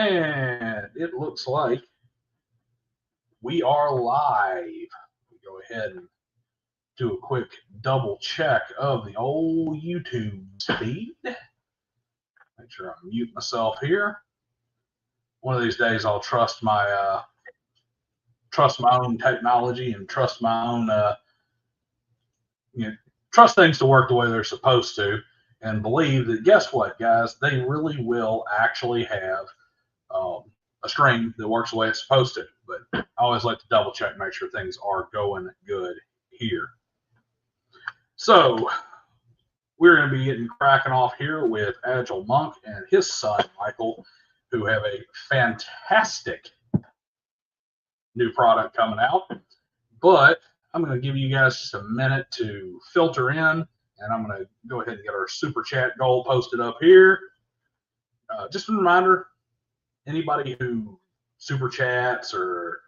And it looks like we are live. We go ahead and do a quick double check of the old YouTube feed. Make sure I mute myself here. One of these days I'll trust my own technology and trust my own trust things to work the way they're supposed to, and believe that, guess what, guys, they really will actually have a stream that works the way it's supposed to. But I always like to double check, make sure things are going good here. So we're going to be getting cracking off here with Agile Monk and his son Michael, who have a fantastic new product coming out. But I'm going to give you guys just a minute to filter in, and I'm going to go ahead and get our super chat goal posted up here. Just a reminder, anybody who super chats or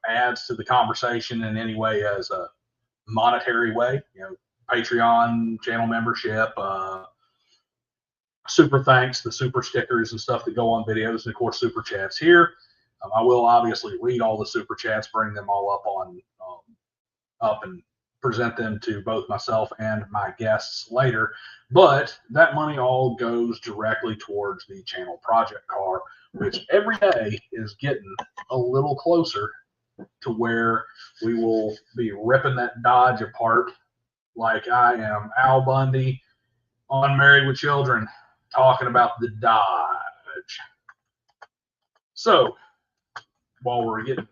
adds to the conversation in any way as a monetary way, Patreon channel membership, super thanks, the super stickers and stuff that go on videos, and of course super chats here. I will obviously read all the super chats, bring them all up and present them to both myself and my guests later. But that money all goes directly towards the channel project car, which every day is getting a little closer to where we will be ripping that Dodge apart like I am Al Bundy on Married with Children, talking about the Dodge. So while we're getting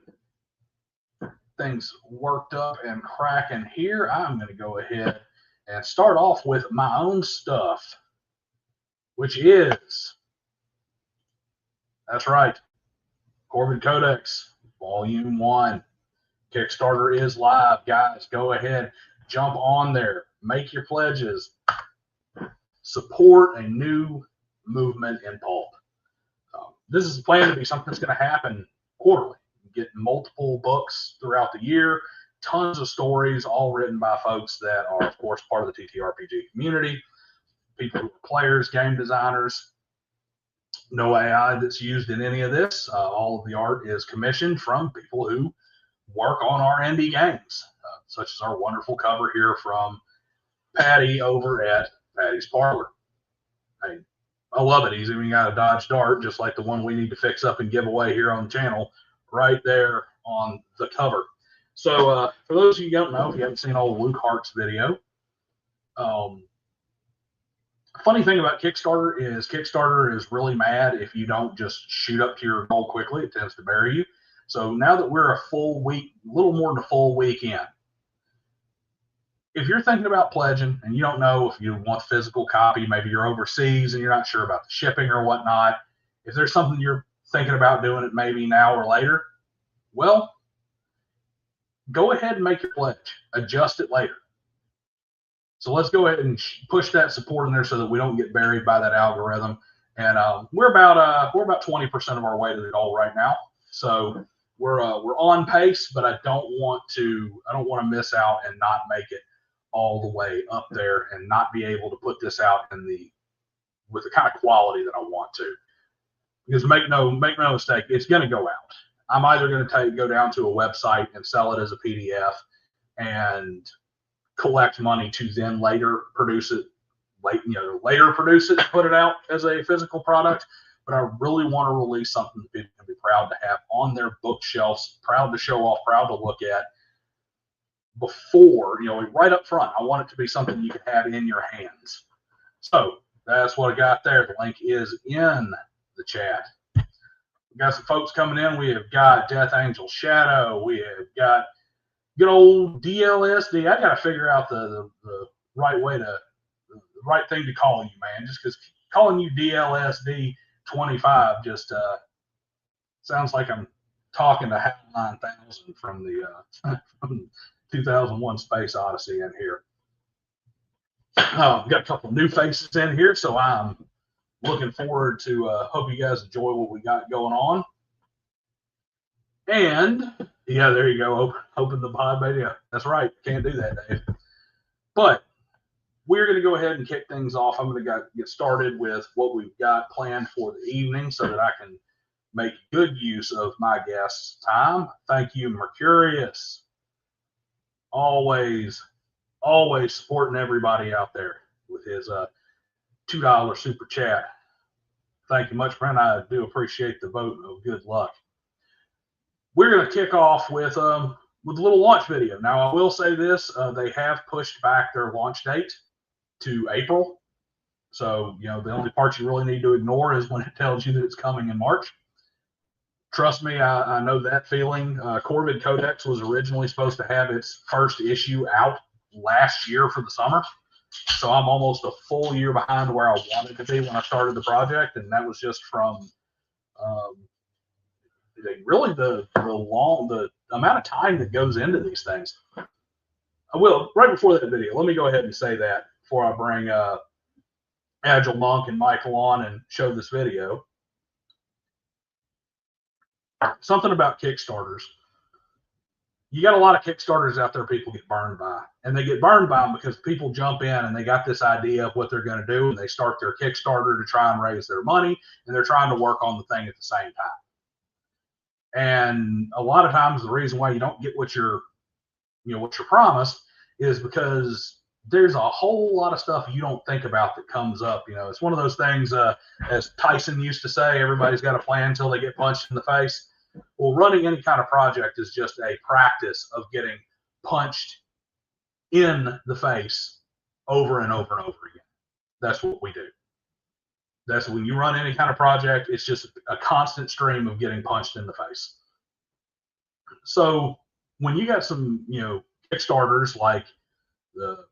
things worked up and cracking here, I'm going to go ahead and start off with my own stuff, which is, that's right, Corbin Codex Volume 1. Kickstarter is live, guys. Go ahead, jump on there, make your pledges, support a new movement in pulp. This is planned to be something that's going to happen quarterly. Get multiple books throughout the year, tons of stories, all written by folks that are, of course, part of the TTRPG community, people who are players, game designers. No AI that's used in any of this. All of the art is commissioned from people who work on our indie games, such as our wonderful cover here from Patty over at Patty's Parlor. I love it. He's even got a Dodge Dart, just like the one we need to fix up and give away here on the channel, right there on the cover. So for those of you who don't know, if you haven't seen old Luke Hart's video, funny thing about Kickstarter is really mad if you don't just shoot up to your goal quickly. It tends to bury you. So now that we're a full week, a little more than a full week in, if you're thinking about pledging and you don't know if you want physical copy, maybe you're overseas and you're not sure about the shipping or whatnot, if there's something you're thinking about doing it maybe now or later, well, go ahead and make your pledge. Adjust it later. So let's go ahead and push that support in there so that we don't get buried by that algorithm. And we're about 20% of our way to the goal right now. So we're on pace, but I don't want to miss out and not make it all the way up there and not be able to put this out with the kind of quality that I want to. Because make no mistake, it's going to go out. I'm either going to go down to a website and sell it as a PDF and collect money to then later produce it, and put it out as a physical product. But I really want to release something that people can be proud to have on their bookshelves, proud to show off, proud to look at before, right up front. I want it to be something you can have in your hands. So that's what I got there. The link is in the chat. We got some folks coming in. We have got Death Angel Shadow. We have got good old DLSD. I got to figure out the right thing to call you, man. Just because calling you DLSD 25 just sounds like I'm talking to HAL 9000 from the from 2001 Space Odyssey in here. We've got a couple of new faces in here, so I'm looking forward to hope you guys enjoy what we got going on. And yeah, there you go. Open the pod, baby. Yeah, that's right. Can't do that, Dave. But we're going to go ahead and kick things off. I'm going to get started with what we've got planned for the evening so that I can make good use of my guest's time. Thank you, Mercurius. Always supporting everybody out there with his $2 super chat. Thank you much, friend. I do appreciate the vote of good luck. We're going to kick off with a little launch video. Now, I will say this. They have pushed back their launch date to April. So, the only part you really need to ignore is when it tells you that it's coming in March. Trust me, I know that feeling. Corvid Codex was originally supposed to have its first issue out last year for the summer. So I'm almost a full year behind where I wanted to be when I started the project, and that was just from really the amount of time that goes into these things. I will, right before that video, let me go ahead and say that before I bring Agile Monk and Michael on and show this video. Something about Kickstarters. You got a lot of Kickstarters out there people get burned by. And they get burned by them because people jump in and they got this idea of what they're going to do, and they start their Kickstarter to try and raise their money, and they're trying to work on the thing at the same time. And a lot of times the reason why you don't get what you're promised is because there's a whole lot of stuff you don't think about that comes up. It's one of those things, as Tyson used to say, everybody's got a plan until they get punched in the face. Well, running any kind of project is just a practice of getting punched in the face over and over and over again. That's what we do. That's when you run any kind of project, it's just a constant stream of getting punched in the face. So when you got some, Kickstarters like the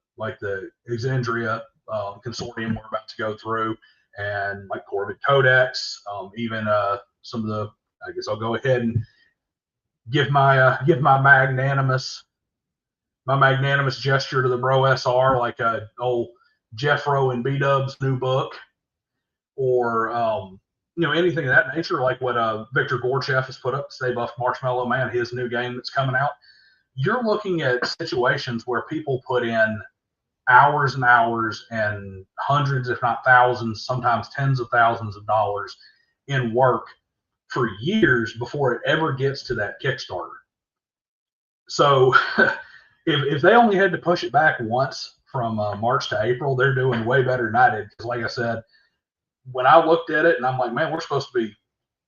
Xendria Consortium we're about to go through, and like Corvid Codex, even some of the, I guess I'll go ahead and give my magnanimous gesture to the Bro SR, like old Jeffro and B-Dub's new book, or anything of that nature, like what Victor Gorchev has put up, Stay Buff Marshmallow Man, his new game that's coming out. You're looking at situations where people put in hours and hours and hundreds, if not thousands, sometimes tens of thousands of dollars in work for years before it ever gets to that Kickstarter. So if they only had to push it back once from March to April, they're doing way better than I did. Because like I said, when I looked at it and I'm like, man, we're supposed to be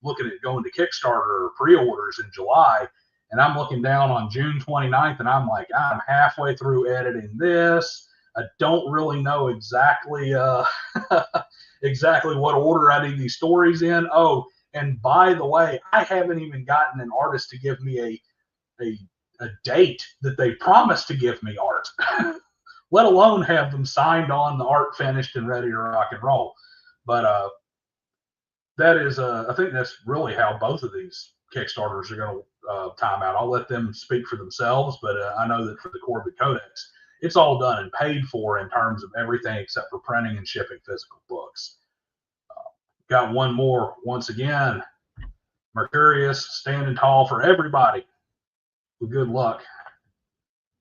looking at going to Kickstarter or pre-orders in July, and I'm looking down on June 29th and I'm like, I'm halfway through editing this. I don't really know exactly exactly what order I need these stories in. Oh, and by the way, I haven't even gotten an artist to give me a date that they promised to give me art, let alone have them signed on, the art finished and ready to rock and roll. But that is, I think that's really how both of these Kickstarters are going to time out. I'll let them speak for themselves, but I know that for the Corvid Codex, it's all done and paid for in terms of everything except for printing and shipping physical books. Got one more, once again, Mercurius standing tall for everybody. Well, good luck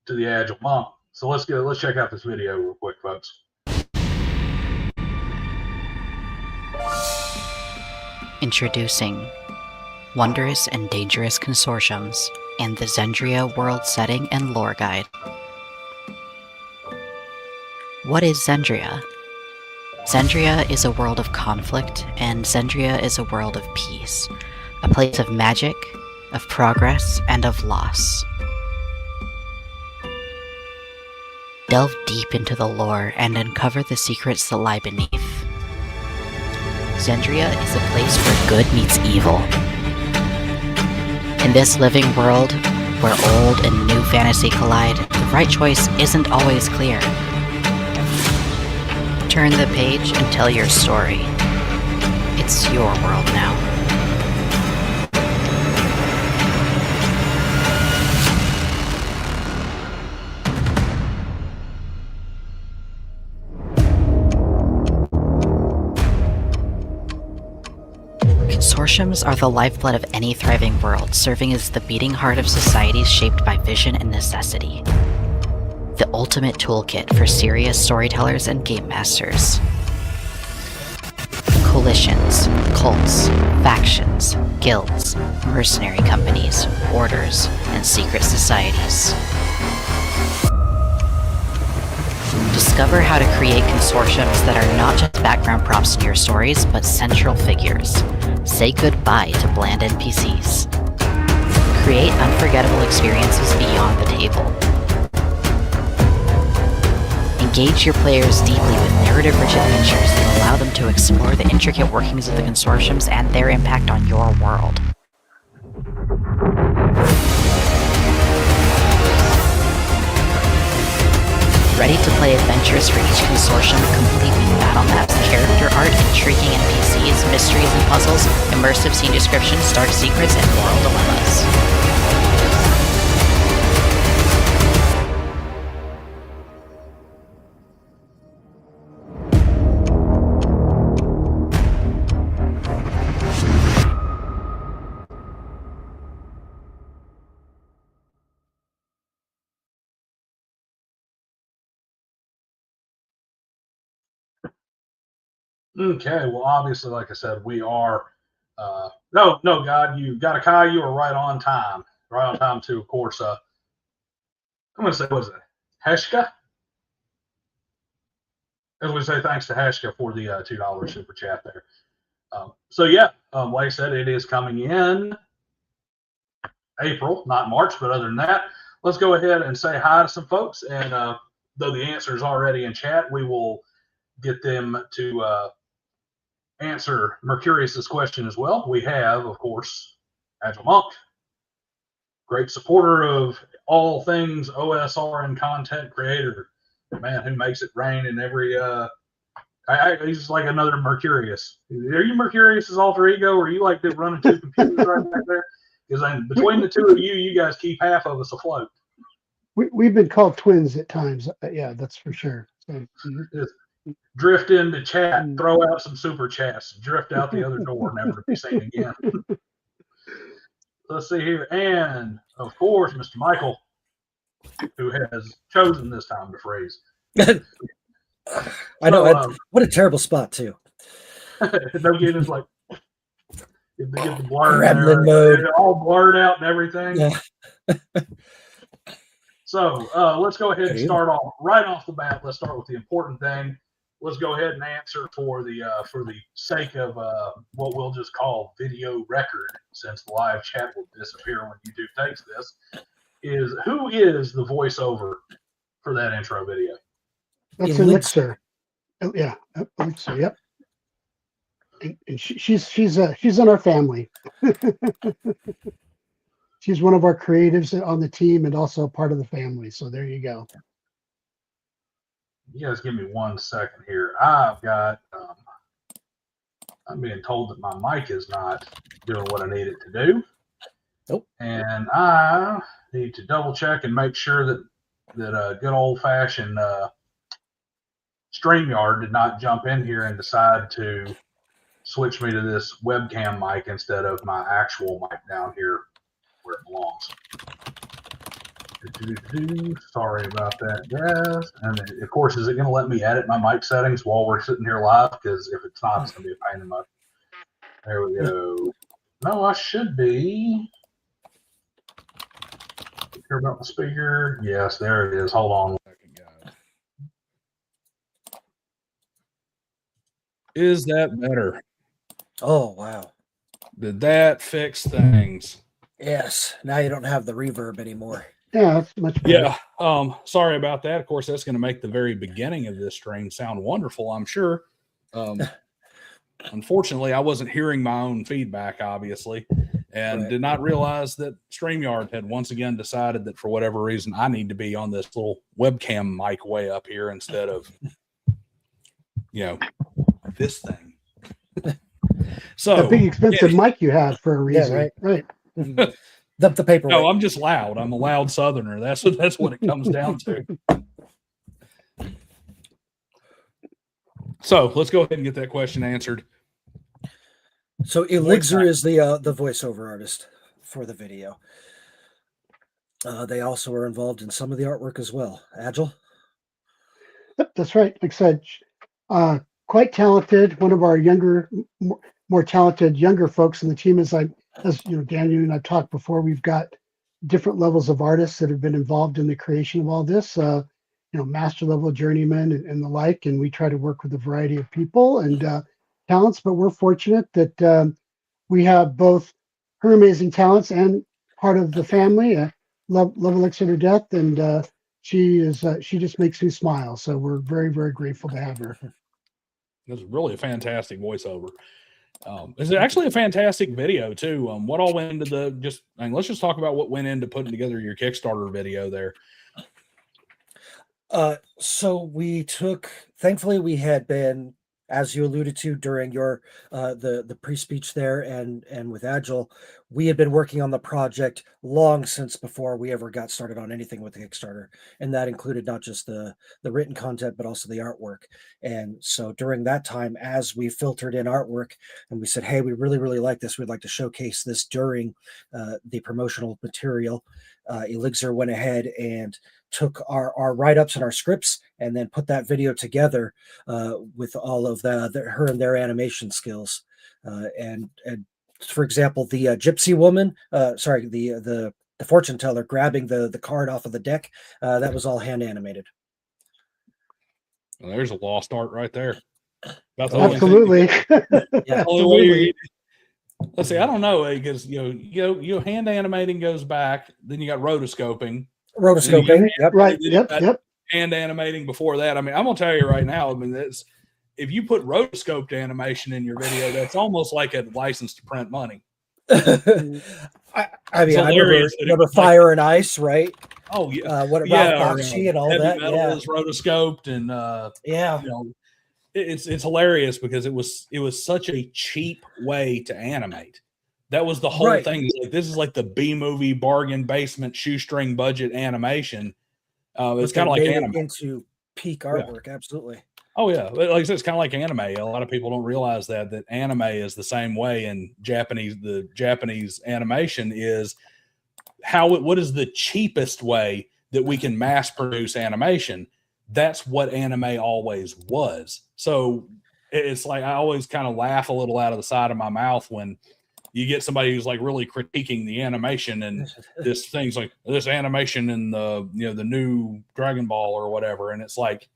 to the Agile Monk. So let's check out this video real quick, folks. Introducing Wondrous and Dangerous Consortiums and the Xendria World Setting and Lore Guide. What is Xendria? Xendria is a world of conflict, and Xendria is a world of peace, a place of magic, of progress, and of loss. Delve deep into the lore and uncover the secrets that lie beneath. Xendria is a place where good meets evil. In this living world, where old and new fantasy collide, the right choice isn't always clear. Turn the page and tell your story. It's your world now. Consortiums are the lifeblood of any thriving world, serving as the beating heart of societies shaped by vision and necessity. The ultimate toolkit for serious storytellers and game masters. coalitions, cults, factions, guilds, mercenary companies, orders, and secret societies. Discover how to create consortiums that are not just background props to your stories, but central figures. Say goodbye to bland NPCs. Create unforgettable experiences beyond the table. Engage your players deeply with narrative-rich adventures that allow them to explore the intricate workings of the consortiums and their impact on your world. Ready to play adventures for each consortium, complete with battle maps, character art, intriguing NPCs, mysteries and puzzles, immersive scene descriptions, dark secrets, and moral dilemmas. Okay, well, obviously, like I said, we are. No, God, you got a Kai. You are right on time. Right on time too. Of course. I'm going to say, what is it, Heshka? As we say, thanks to Heshka for the $2 super chat there. So yeah, like I said, it is coming in April, not March, but other than that, let's go ahead and say hi to some folks. And though the answer is already in chat, we will get them to answer Mercurious's question as well. We have, of course, Agile Monk, great supporter of all things OSR and content creator, man who makes it rain in every. He's just like another Mercurius. Are you Mercurius's alter ego, or are you like running two computers right back there? Because between the two of you, you guys keep half of us afloat. We've been called twins at times. Yeah, that's for sure. So, drift into chat, throw out some super chats, drift out the other door, never to be seen again. Let's see here. And, of course, Mr. Michael, who has chosen this time to freeze. I know. What a terrible spot, too. They'll get us like, get the blur Gremlin mode. all blurred out and everything. Yeah. So let's go ahead and start off right off the bat. Let's start with the important thing. Let's go ahead and answer for the sake of what we'll just call video record, since the live chat will disappear when YouTube takes this. Is who is the voiceover for that intro video? That's Elixir. Oh, yeah, Elixir. Yep. And she's in our family. She's one of our creatives on the team and also part of the family. So there you go. You guys give me 1 second here. I've got, I'm being told that my mic is not doing what I need it to do. Nope. And I need to double check and make sure that good old fashioned StreamYard did not jump in here and decide to switch me to this webcam mic instead of my actual mic down here where it belongs. Sorry about that, guys. And of course, is it going to let me edit my mic settings while we're sitting here live? Because if it's not, it's going to be a pain in the butt. There we go. No, I should be. Care about the speaker? Yes, there it is. Hold on 1 second, guys. Is that better? Oh, wow. Did that fix things? Yes. Now you don't have the reverb anymore. Yeah, that's much better. Yeah. Sorry about that. Of course, that's going to make the very beginning of this stream sound wonderful, I'm sure. Unfortunately, I wasn't hearing my own feedback, obviously, and did not realize that StreamYard had once again decided that for whatever reason, I need to be on this little webcam mic way up here instead of, this thing. So a big expensive mic you have for a reason. Yeah, right. The paper. No, I'm just loud. I'm a loud Southerner. That's what it comes down to. So let's go ahead and get that question answered. So Elixir is the voiceover artist for the video. They also are involved in some of the artwork as well. Agile? That's right. Like I said, quite talented. One of our more talented younger folks in the team as Daniel and I've talked before, we've got different levels of artists that have been involved in the creation of all this, master level journeymen and the like. And we try to work with a variety of people and talents, but we're fortunate that we have both her amazing talents and part of the family, love Elixir to death. And she just makes me smile. So we're very, very grateful to have her. It's really a fantastic voiceover. It's actually a fantastic video too. What all went into let's just talk about what went into putting together your Kickstarter video there. So thankfully we had been, as you alluded to during your the pre-speech there and with Agile, we had been working on the project long since before we ever got started on anything with the Kickstarter, and that included not just the written content but also the artwork. And so during that time, as we filtered in artwork and we said, hey, we really, really like this, we'd like to showcase this during the promotional material, Elixir went ahead and took our write-ups and our scripts and then put that video together with all of her and their animation skills. And for example, the gypsy woman, the fortune teller grabbing the card off of the deck, that was all hand animated. Well, there's a lost art right there. Absolutely. Absolutely. Let's see. I don't know, because hand animating goes back. Then you got rotoscoping. Yep. Right. Yep. Hand animating before that. I mean, I'm gonna tell you right now. I mean, if you put rotoscoped animation in your video, that's almost like a license to print money. I remember Fire and Ice, right? Oh yeah. Ralph Bakshi and all Heavy that. Metal is rotoscoped, and it's hilarious because it was such a cheap way to animate. That was the whole thing. Like, this is like the B-movie bargain basement shoestring budget animation. It's kind of like anime. Into peak artwork, absolutely. Oh yeah, like I said, it's kind of like anime. A lot of people don't realize that anime is the same way. In the Japanese animation is what is the cheapest way that we can mass produce animation. That's what anime always was. So it's like I always kind of laugh a little out of the side of my mouth when you get somebody who's like really critiquing the animation and this thing's like this animation in the new Dragon Ball or whatever. And it's like,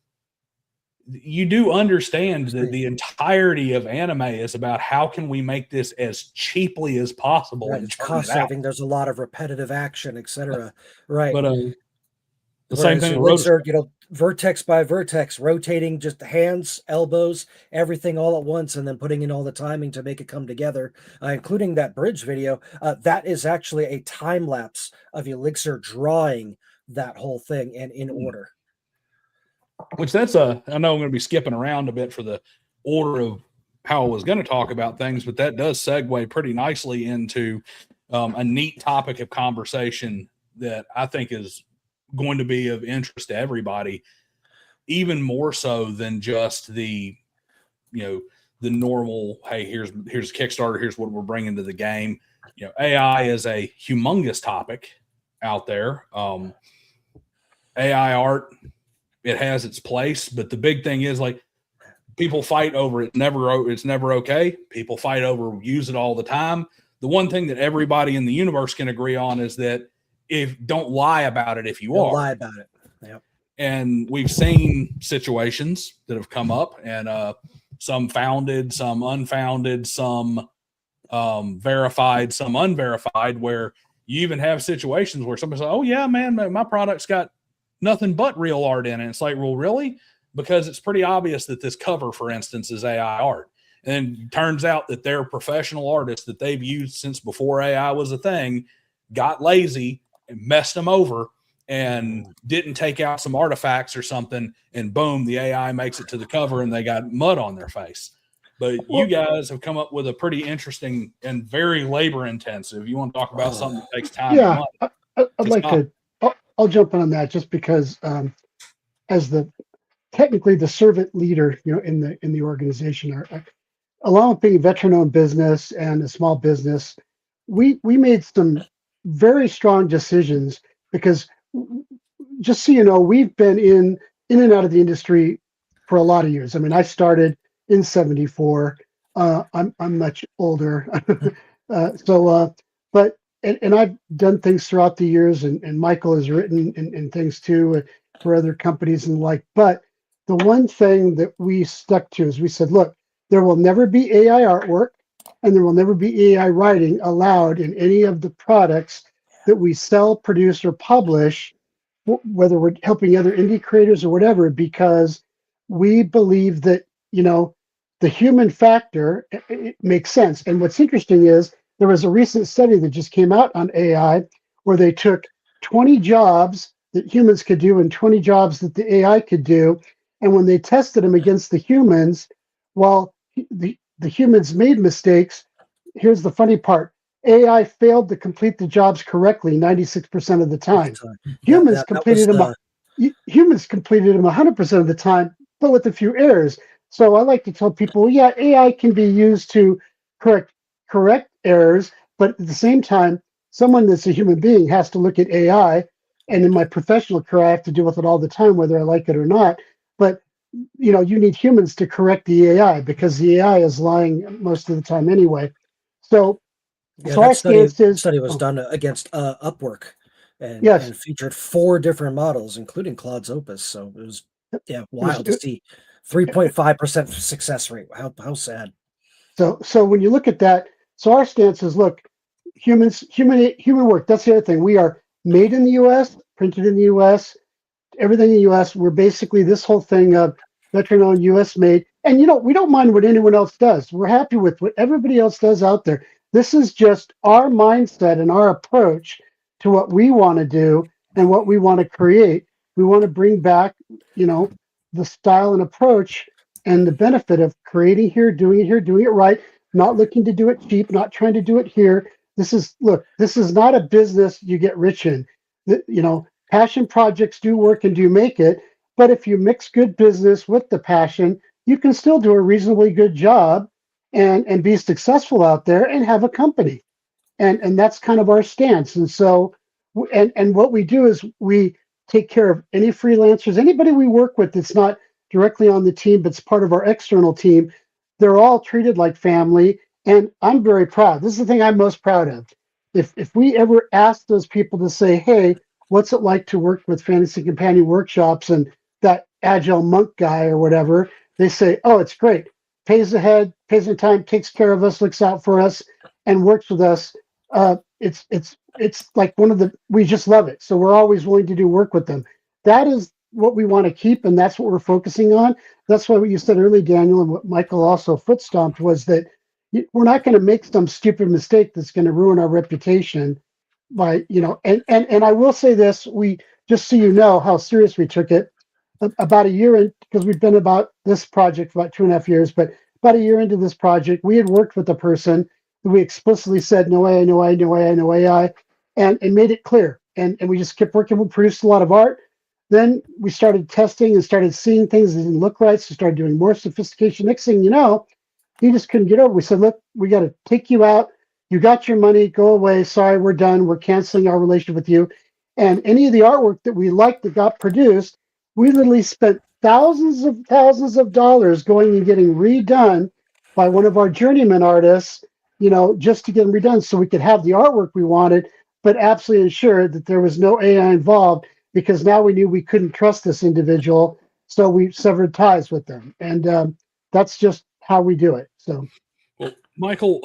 you do understand that the entirety of anime is about how can we make this as cheaply as possible. Right, it's cost saving. There's a lot of repetitive action, etc. Right. But the same thing with vertex by vertex, rotating just the hands, elbows, everything all at once, and then putting in all the timing to make it come together, including that bridge video. That is actually a time lapse of Elixir drawing that whole thing and in order. Which I know I'm going to be skipping around a bit for the order of how I was going to talk about things, but that does segue pretty nicely into a neat topic of conversation that I think is going to be of interest to everybody, even more so than just the normal, hey, here's Kickstarter, here's what we're bringing to the game. AI is a humongous topic out there. AI art, it has its place, but the big thing is, like, people fight over it. It's never okay. People fight over use it all the time. The one thing that everybody in the universe can agree on is that don't lie about it if you are. Lie about it. Yep. And we've seen situations that have come up, and some founded, some unfounded, some verified, some unverified, where you even have situations where somebody says, oh yeah, man, my product's got nothing but real art in it. It's like, well, really? Because it's pretty obvious that this cover, for instance, is AI art. And it turns out that they're professional artists that they've used since before AI was a thing, got lazy and messed them over and didn't take out some artifacts or something, and boom, the AI makes it to the cover and they got mud on their face. But you guys have come up with a pretty interesting and very labor intensive. You want to talk about something that takes time? Yeah, I'd like to. I'll jump in on that just because, as technically the servant leader, in the organization, along with being a veteran-owned business and a small business, we made some very strong decisions because, just so you know, we've been in and out of the industry for a lot of years. I mean, I started in '74. I'm much older, but I've done things throughout the years, and Michael has written in things too for other companies and the like. But the one thing that we stuck to is we said, look, there will never be AI artwork, and there will never be AI writing allowed in any of the products that we sell, produce, or publish, whether we're helping other indie creators or whatever, because we believe that, the human factor, it makes sense. And what's interesting is there was a recent study that just came out on AI where they took 20 jobs that humans could do and 20 jobs that the AI could do. And when they tested them against the humans, while the humans made mistakes, here's the funny part. AI failed to complete the jobs correctly 96% of the time. Humans completed them 100% of the time, but with a few errors. So I like to tell people, yeah, AI can be used to correct errors, but at the same time, someone that's a human being has to look at AI. And in my professional career, I have to deal with it all the time, whether I like it or not. But you need humans to correct the AI because the AI is lying most of the time anyway. So our stance is study was done against Upwork, and yes, featured 4 different models, including Claude's Opus. So it was wild to see 3.5% success rate. How sad. So when you look at that, so our stance is, look, human work. That's the other thing. We are made in the U.S., printed in the U.S., everything in the U.S. We're basically this whole thing of veteran-owned, U.S. made, and we don't mind what anyone else does. We're happy with what everybody else does out there. This is just our mindset and our approach to what we want to do and what we want to create. We want to bring back, the style and approach and the benefit of creating here, doing it right, not looking to do it cheap, not trying to do it here. This is not a business you get rich in. Passion projects do work and do make it, but if you mix good business with the passion, you can still do a reasonably good job and be successful out there and have a company. And that's kind of our stance. And so, and what we do is we take care of any freelancers, anybody we work with that's not directly on the team, but it's part of our external team. They're all treated like family. And I'm very proud. This is the thing I'm most proud of. If we ever ask those people to say, hey, what's it like to work with Fantasy Companion Workshops and that Agile Monk guy or whatever, they say, oh, it's great. Pays ahead, pays in time, takes care of us, looks out for us, and works with us. It's like we just love it. So we're always willing to do work with them. That is what we want to keep, and that's what we're focusing on. That's why what you said earlier, Daniel, and what Michael also foot stomped was that we're not going to make some stupid mistake that's going to ruin our reputation by, and I will say this, we just so you know how serious we took it. About a year in, because we've been about this project for about 2.5 years, but about a year into this project, we had worked with a person who we explicitly said, no AI, no AI, no AI, no AI, and made it clear. And we just kept working. We produced a lot of art. Then we started testing and started seeing things that didn't look right. So started doing more sophistication. Next thing you know, he just couldn't get over. We said, look, we got to take you out. You got your money. Go away. Sorry, we're done. We're canceling our relationship with you. And any of the artwork that we liked that got produced, we literally spent thousands of dollars going and getting redone by one of our journeyman artists, just to get them redone so we could have the artwork we wanted, but absolutely ensure that there was no AI involved, because now we knew we couldn't trust this individual. So we severed ties with them. And that's just how we do it. So, well, Michael,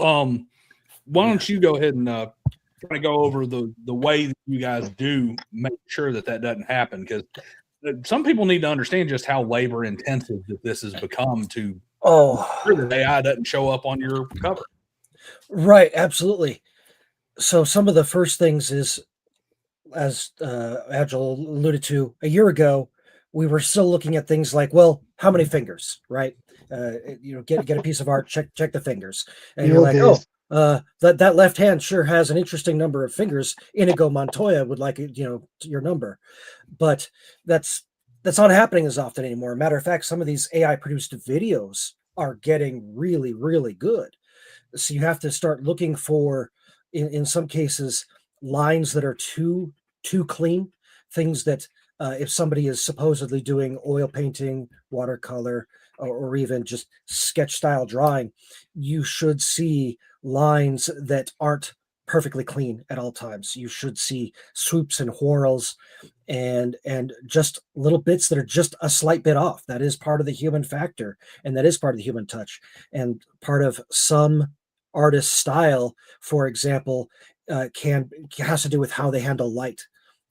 why don't you go ahead and try to go over the way that you guys do make sure that doesn't happen? Because some people need to understand just how labor intensive that this has become to sure that AI doesn't show up on your cover. Right, absolutely. So some of the first things is, as Agile alluded to, a year ago, we were still looking at things like, well, how many fingers, right? Get a piece of art, check the fingers, and you're like, that left hand sure has an interesting number of fingers. Inigo Montoya would like it, your number, but that's not happening as often anymore. Matter of fact, some of these AI produced videos are getting really, really good. So you have to start looking for, in some cases, lines that are too clean, things that if somebody is supposedly doing oil painting, watercolor, or even just sketch style drawing, you should see lines that aren't perfectly clean at all times. You should see swoops and whorls and just little bits that are just a slight bit off. That is part of the human factor, and that is part of the human touch. And part of some artist style, for example, has to do with how they handle light.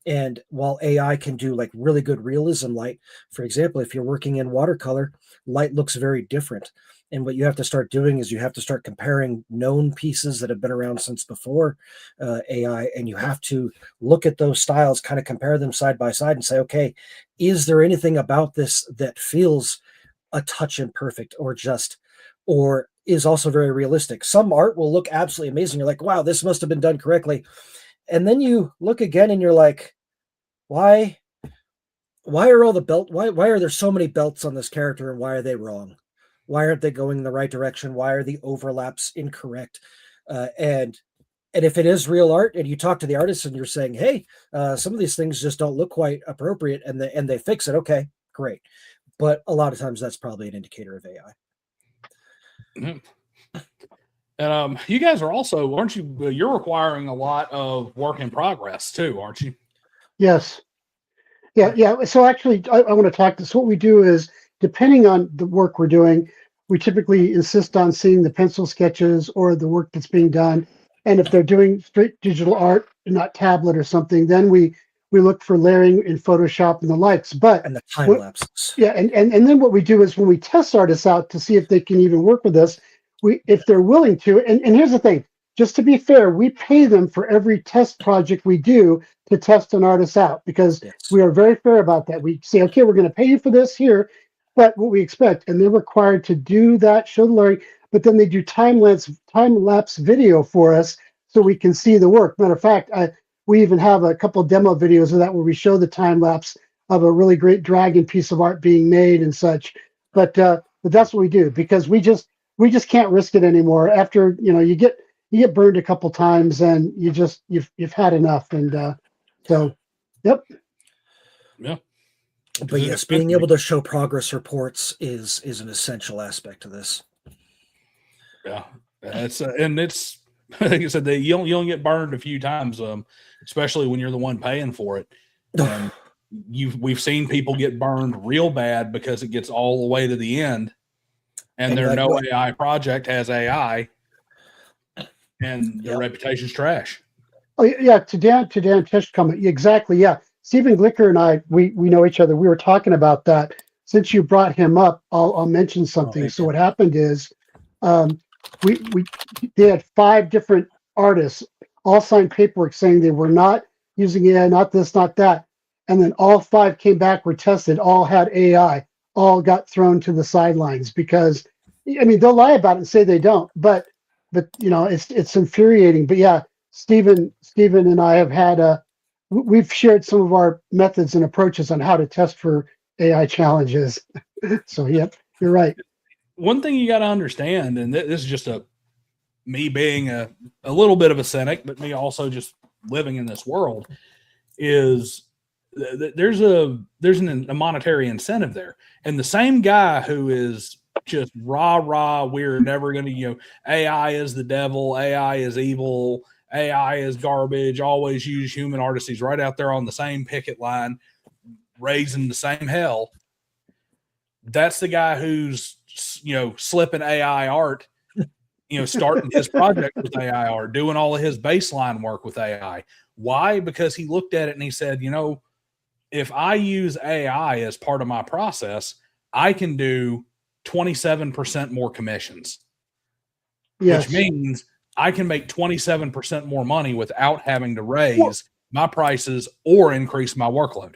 And while AI can do like really good realism light, for example, if you're working in watercolor, light looks very different. And what you have to start doing is you have to start comparing known pieces that have been around since before AI, and you have to look at those styles, kind of compare them side by side and say, okay, is there anything about this that feels a touch imperfect or is also very realistic? Some art will look absolutely amazing. You're like, wow, this must have been done correctly. And then you look again and you're like, why are all the why are there so many belts on this character, and why are they wrong? Why aren't they going in the right direction? Why are the overlaps incorrect? And if it is real art and you talk to the artist and you're saying, hey, some of these things just don't look quite appropriate, and they fix it, okay, great. But a lot of times that's probably an indicator of AI. Mm-hmm. And you guys are also, aren't you? You're requiring a lot of work in progress too, aren't you? Yes. Yeah. So actually, I want to talk this. What we do is, depending on the work we're doing, we typically insist on seeing the pencil sketches or the work that's being done. And if they're doing straight digital art, not tablet or something, then we look for layering in Photoshop and the likes. And the time lapses. Yeah, and then what we do is when we test artists out to see if they can even work with us, if they're willing to, and here's the thing, just to be fair, we pay them for every test project we do to test an artist out, because we are very fair about that. We say, okay, we're going to pay you for this here, but what we expect, and they're required to do that, show the learning, but then they do time lapse video for us so we can see the work. Matter of fact, we even have a couple demo videos of that where we show the time lapse of a really great dragon piece of art being made and such. But that's what we do, because we just can't risk it anymore. After you get burned a couple times and you've had enough. And so, yep. Yeah. But yes, being able to show progress reports is an essential aspect of this. Yeah, it's like I said, you only get burned a few times, especially when you're the one paying for it. And we've seen people get burned real bad because it gets all the way to the end, and their no AI project has AI, and their reputation's trash. Oh yeah, to Dan Tesh comment, exactly. Yeah, Stephen Glicker and I, we know each other. We were talking about that. Since you brought him up, I'll mention something. So what happened is, they had 5 different artists all signed paperwork saying they were not using AI, not this, not that, and then all 5 came back, were tested, all had AI, all got thrown to the sidelines, because I mean they'll lie about it and say they don't, but it's infuriating. But yeah, Stephen and I have had we've shared some of our methods and approaches on how to test for AI challenges. So yep, you're right. One thing you got to understand, and this is just me being a little bit of a cynic, but me also just living in this world, is there's a monetary incentive there. And the same guy who is just rah, we're never going to, AI is the devil, AI is evil, AI is garbage, always use human artists. He's right out there on the same picket line, raising the same hell. That's the guy who's, slipping AI art, starting his project with AI art, doing all of his baseline work with AI. Why? Because he looked at it and he said, if I use AI as part of my process, I can do 27% more commissions, which means I can make 27% more money without having to raise my prices or increase my workload.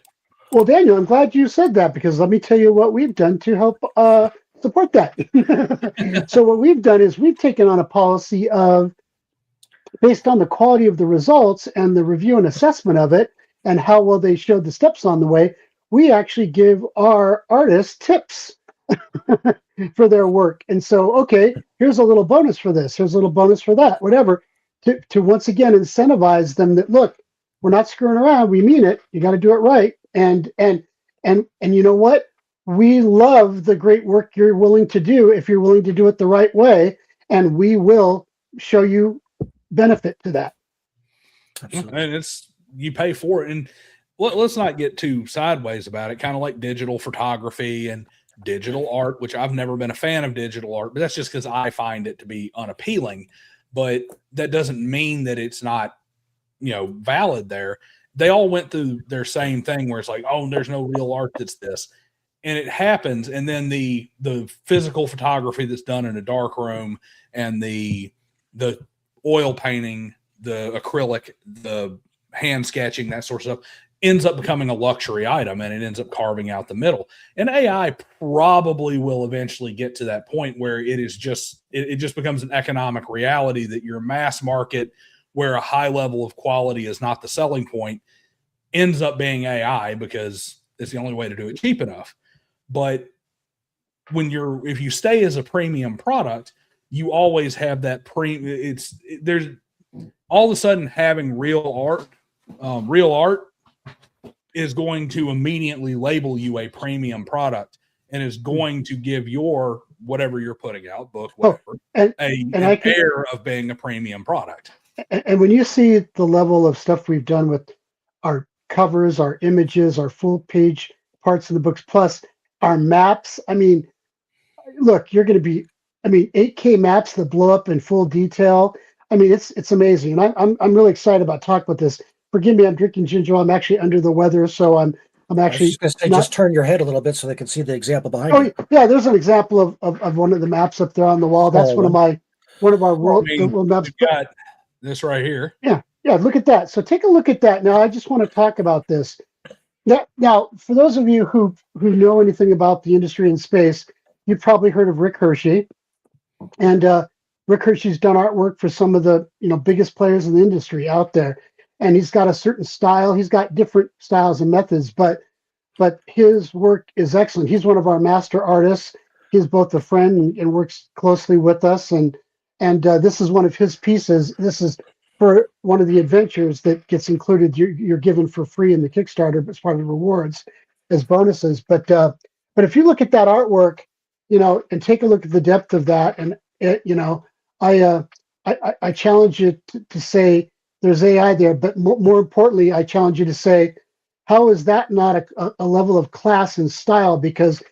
Well, Daniel, I'm glad you said that, because let me tell you what we've done to help support that. So what we've done is we've taken on a policy of, based on the quality of the results and the review and assessment of it and how well they showed the steps on the way, we actually give our artists tips for their work. And so, okay, here's a little bonus for this, here's a little bonus for that, whatever, to once again incentivize them that, look, we're not screwing around, we mean it, you got to do it right. And you know what? we love the great work you're willing to do if you're willing to do it the right way, and we will show you benefit to that. Absolutely. And you pay for it. And let's not get too sideways about it. Kind of like digital photography and digital art, which I've never been a fan of digital art, but that's just because I find it to be unappealing. But that doesn't mean that it's not, valid there. They all went through their same thing where it's like, oh, there's no real art that's this. And it happens. And then the physical photography that's done in a dark room and the oil painting, the acrylic, the hand sketching, that sort of stuff ends up becoming a luxury item, and it ends up carving out the middle. And AI probably will eventually get to that point where it just becomes an economic reality that your mass market, where a high level of quality is not the selling point, ends up being AI because it's the only way to do it cheap enough. But if you stay as a premium product, you always have that there's all of a sudden having real art is going to immediately label you a premium product and is going to give your whatever you're putting out, book, whatever, an air of being a premium product. And when you see the level of stuff we've done with our covers, our images, our full page parts of the books, plus our maps, I mean, look, you're going to be, 8K maps that blow up in full detail. I mean, it's amazing. And I'm really excited about talking about this. Forgive me, I'm drinking ginger ale. I'm actually under the weather, so I'm actually. I was just going to say, just turn your head a little bit so they can see the example behind you. Yeah, there's an example of one of the maps up there on the wall. That's one of our world maps. We've got this right here. Yeah, look at that. So take a look at that. Now, I just want to talk about this. Now, for those of you who know anything about the industry and space, you've probably heard of Rick Hershey. And Rick Hershey's done artwork for some of the biggest players in the industry out there. And he's got a certain style. He's got different styles and methods, but his work is excellent. He's one of our master artists. He's both a friend and works closely with us. And this is one of his pieces. This is for one of the adventures that gets included. You're given for free in the Kickstarter as part of the rewards as bonuses. But if you look at that artwork, and take a look at the depth of that, and I challenge you to say there's AI there, but more importantly, I challenge you to say, how is that not a level of class and style? Because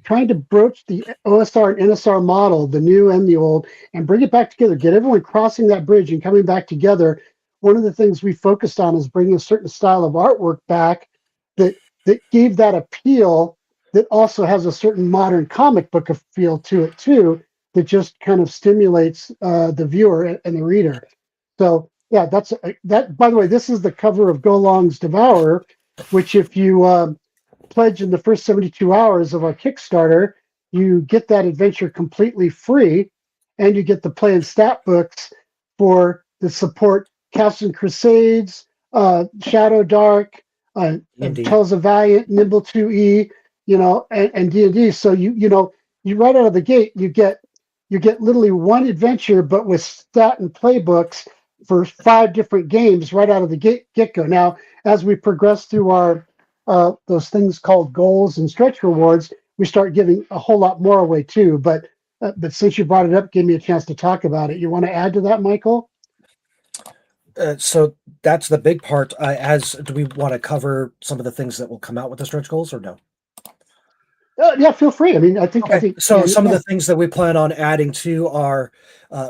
trying to broach the OSR and NSR model, the new and the old, and bring it back together, get everyone crossing that bridge and coming back together. One of the things we focused on is bringing a certain style of artwork back that gave that appeal, that also has a certain modern comic book feel to it too, that just kind of stimulates the viewer and the reader. So yeah, that. By the way, this is the cover of Go Long's Devourer, which if you pledge in the first 72 hours of our Kickstarter, you get that adventure completely free, and you get the play and stat books for the support Castle and Crusades, Shadow Dark, Tells of Valiant, Nimble 2E, and D&D. So you right out of the gate, you get literally one adventure, but with stat and playbooks for 5 different games right out of the get-go. Now, as we progress through our those things called goals and stretch rewards, we start giving a whole lot more away too. But since you brought it up, gave me a chance to talk about it. You want to add to that, Michael? So that's the big part. Do we want to cover some of the things that will come out with the stretch goals, or no? Yeah, feel free. I think. So some of the things that we plan on adding to are,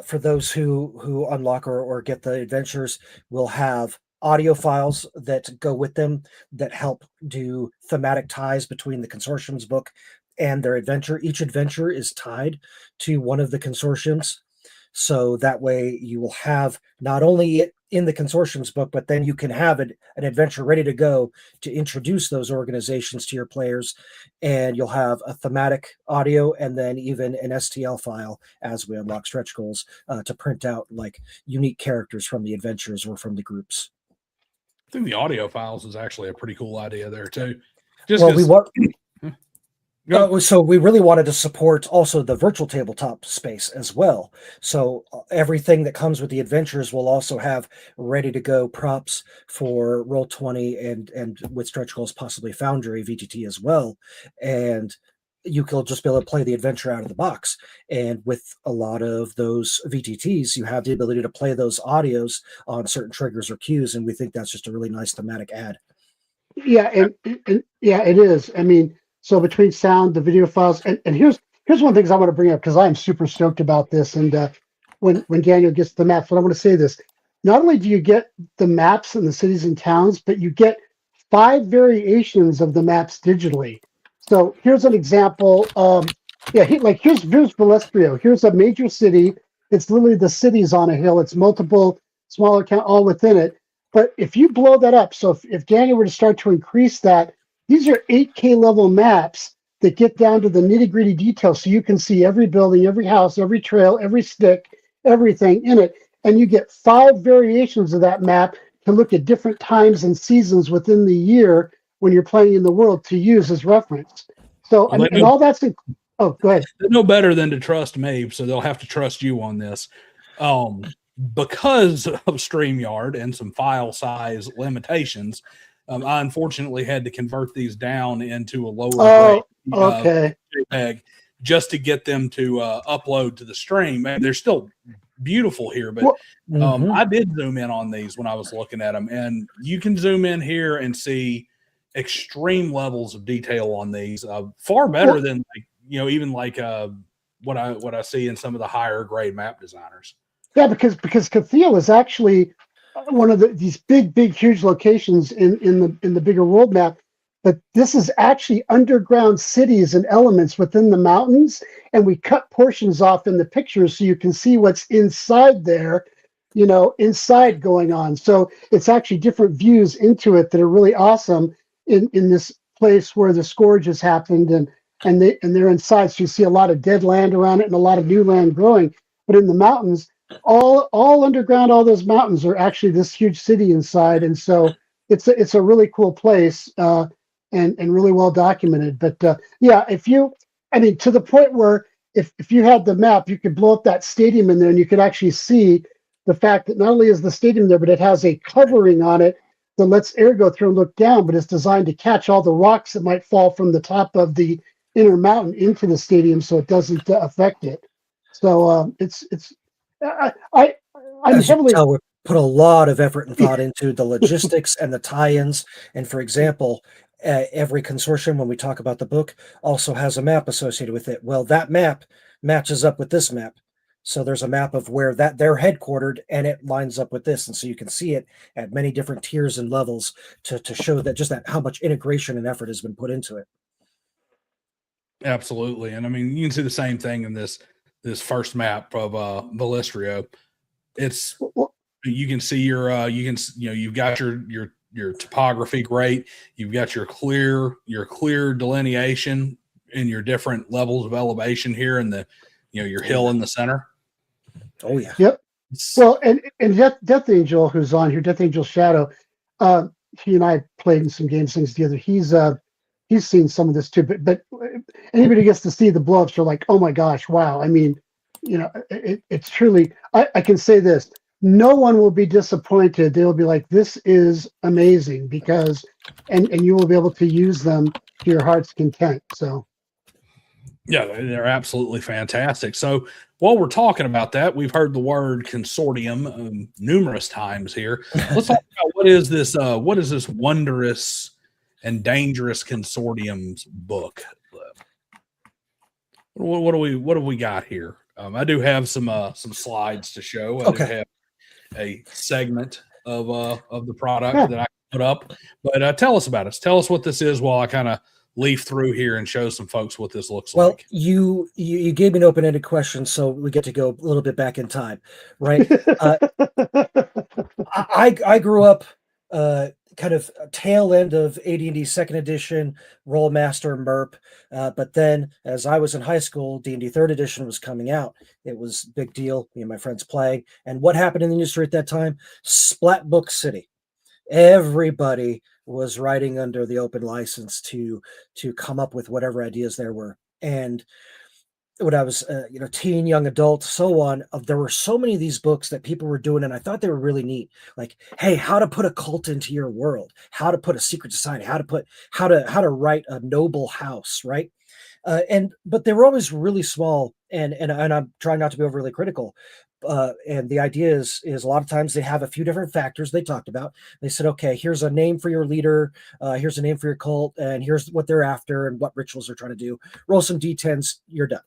for those who unlock or get the adventures, will have audio files that go with them that help do thematic ties between the Consortiums book and their adventure. Each adventure is tied to one of the Consortiums. So that way you will have not only it in the Consortiums book, but then you can have an adventure ready to go to introduce those organizations to your players. And you'll have a thematic audio and then even an STL file as we unlock stretch goals to print out like unique characters from the adventures or from the groups. I think the audio files is actually a pretty cool idea there too. So we really wanted to support also the virtual tabletop space as well. So everything that comes with the adventures will also have ready to go props for Roll20 and with stretch goals, possibly Foundry VTT as well. And you can just be able to play the adventure out of the box. And with a lot of those VTTs, you have the ability to play those audios on certain triggers or cues. And we think that's just a really nice thematic add. Yeah, and yeah, it is. I mean, so between sound, the video files, and here's one of the things I want to bring up because I'm super stoked about this. And when Daniel gets the maps, but I want to say this: not only do you get the maps and the cities and towns, but you get 5 variations of the maps digitally. So here's an example. Here's Valestrio. Here's a major city. It's literally the cities on a hill. It's multiple smaller count all within it. But if you blow that up, so if Daniel were to start to increase that, these are 8K level maps that get down to the nitty gritty details. So you can see every building, every house, every trail, every stick, everything in it. And you get 5 variations of that map to look at different times and seasons within the year when you're playing in the world to use as reference. So, Well, and all that's, oh, go ahead. They know better than to trust me, so they'll have to trust you on this. Because of StreamYard and some file size limitations, I unfortunately had to convert these down into a lower grade JPEG just to get them to upload to the stream. And they're still beautiful here, but I did zoom in on these when I was looking at them, and you can zoom in here and see extreme levels of detail on these, far better than even what I see in some of the higher grade map designers. Yeah, because Cathedral is actually one of these big, huge locations in the bigger world map. But this is actually underground cities and elements within the mountains, and we cut portions off in the pictures so you can see what's inside there, inside going on. So it's actually different views into it that are really awesome in this place where the scourge has happened, and they're inside. So you see a lot of dead land around it and a lot of new land growing. But in the mountains, all underground, all those mountains are actually this huge city inside, and so it's a really cool place and really well documented. But to the point where if you had the map, you could blow up that stadium in there, and you could actually see the fact that not only is the stadium there, but it has a covering on it that lets air go through and look down, but it's designed to catch all the rocks that might fall from the top of the inner mountain into the stadium, so it doesn't affect it. So I'm heavily we put a lot of effort and thought into the logistics and the tie-ins. And for example, every consortium, when we talk about the book, also has a map associated with it. Well, that map matches up with this map. So there's a map of where they're headquartered, and it lines up with this. And so you can see it at many different tiers and levels to show that how much integration and effort has been put into it. Absolutely. And I mean, you can see the same thing in this first map of Valestrio. It's, you can see you've got your topography great. You've got your clear delineation in your different levels of elevation here, and your hill in the center. Oh yeah. Yep. Well, and Death Angel, who's on here, Death Angel Shadow, he and I played in some games things together. He's seen some of this too, but anybody gets to see the blow-ups are like, oh my gosh, wow. I mean, it's truly, I can say this, no one will be disappointed. They will be like, this is amazing, because, and you will be able to use them to your heart's content. So. Yeah, they're absolutely fantastic. So while we're talking about that, we've heard the word consortium numerous times here. Let's talk about what is this Wonderous and Dangerous Consortiums book. What do we got here? I do have some slides to show. I do have a segment of the product that I put up. But tell us about it. Tell us what this is while I kind of leaf through here and show some folks what this looks like. Well, you gave me an open-ended question, so we get to go a little bit back in time, right? I grew up kind of tail end of AD&D second edition, Rollmaster, MERP, but then as I was in high school, D&D third edition was coming out. It was a big deal, me and my friends playing. And what happened in the industry at that time? Splat Book City. Everybody was writing under the open license to come up with whatever ideas there were. And when I was, teen, young adult, so on, there were so many of these books that people were doing, and I thought they were really neat. Like, hey, how to put a cult into your world, how to put a secret society, how to write a noble house, right? But they were always really small, and I'm trying not to be overly critical. And the idea is a lot of times they have a few different factors they talked about. They said, okay, here's a name for your leader, here's a name for your cult, and here's what they're after and what rituals they're trying to do. Roll some d10s, you're done.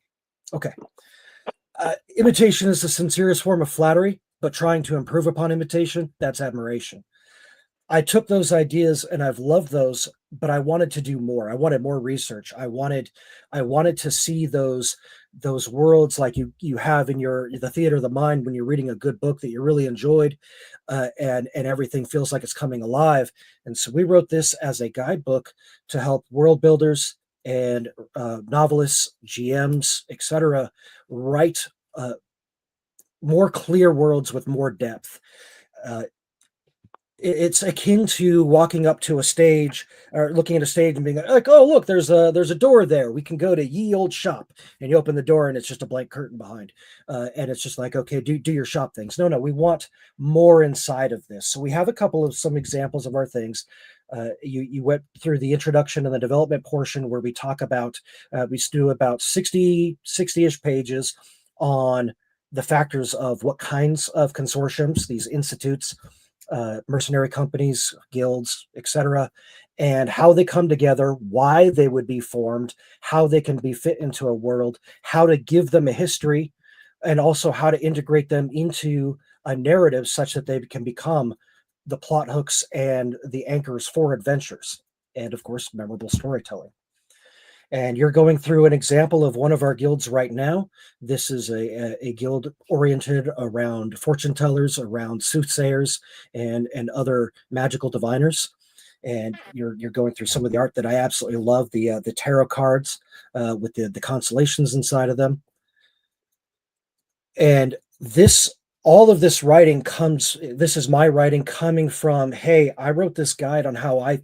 Okay. Imitation is the sincerest form of flattery, but trying to improve upon imitation, that's admiration. I took those ideas and I've loved those, but I wanted to do more. I wanted more research. I wanted to see those worlds like you have in the theater of the mind when you're reading a good book that you really enjoyed, and everything feels like it's coming alive. And so we wrote this as a guidebook to help world builders and novelists, GMs, etc., write more clear worlds with more depth. It's akin to walking up to a stage or looking at a stage and being like, oh, look, there's a door there. We can go to ye old shop. And you open the door and it's just a blank curtain behind. And it's just like, okay, do your shop things. No, we want more inside of this. So we have some examples of our things. You went through the introduction and the development portion where we talk about, we do about 60-ish pages on the factors of what kinds of consortiums, these institutes, mercenary companies, guilds, etc., and how they come together, why they would be formed, how they can be fit into a world, how to give them a history, and also how to integrate them into a narrative such that they can become the plot hooks and the anchors for adventures, and of course, memorable storytelling. And you're going through an example of one of our guilds right now. This is a guild oriented around fortune tellers, around soothsayers, and other magical diviners. And you're going through some of the art that I absolutely love, the tarot cards with the constellations inside of them. And all of this writing this is my writing coming from, hey, I wrote this guide on how I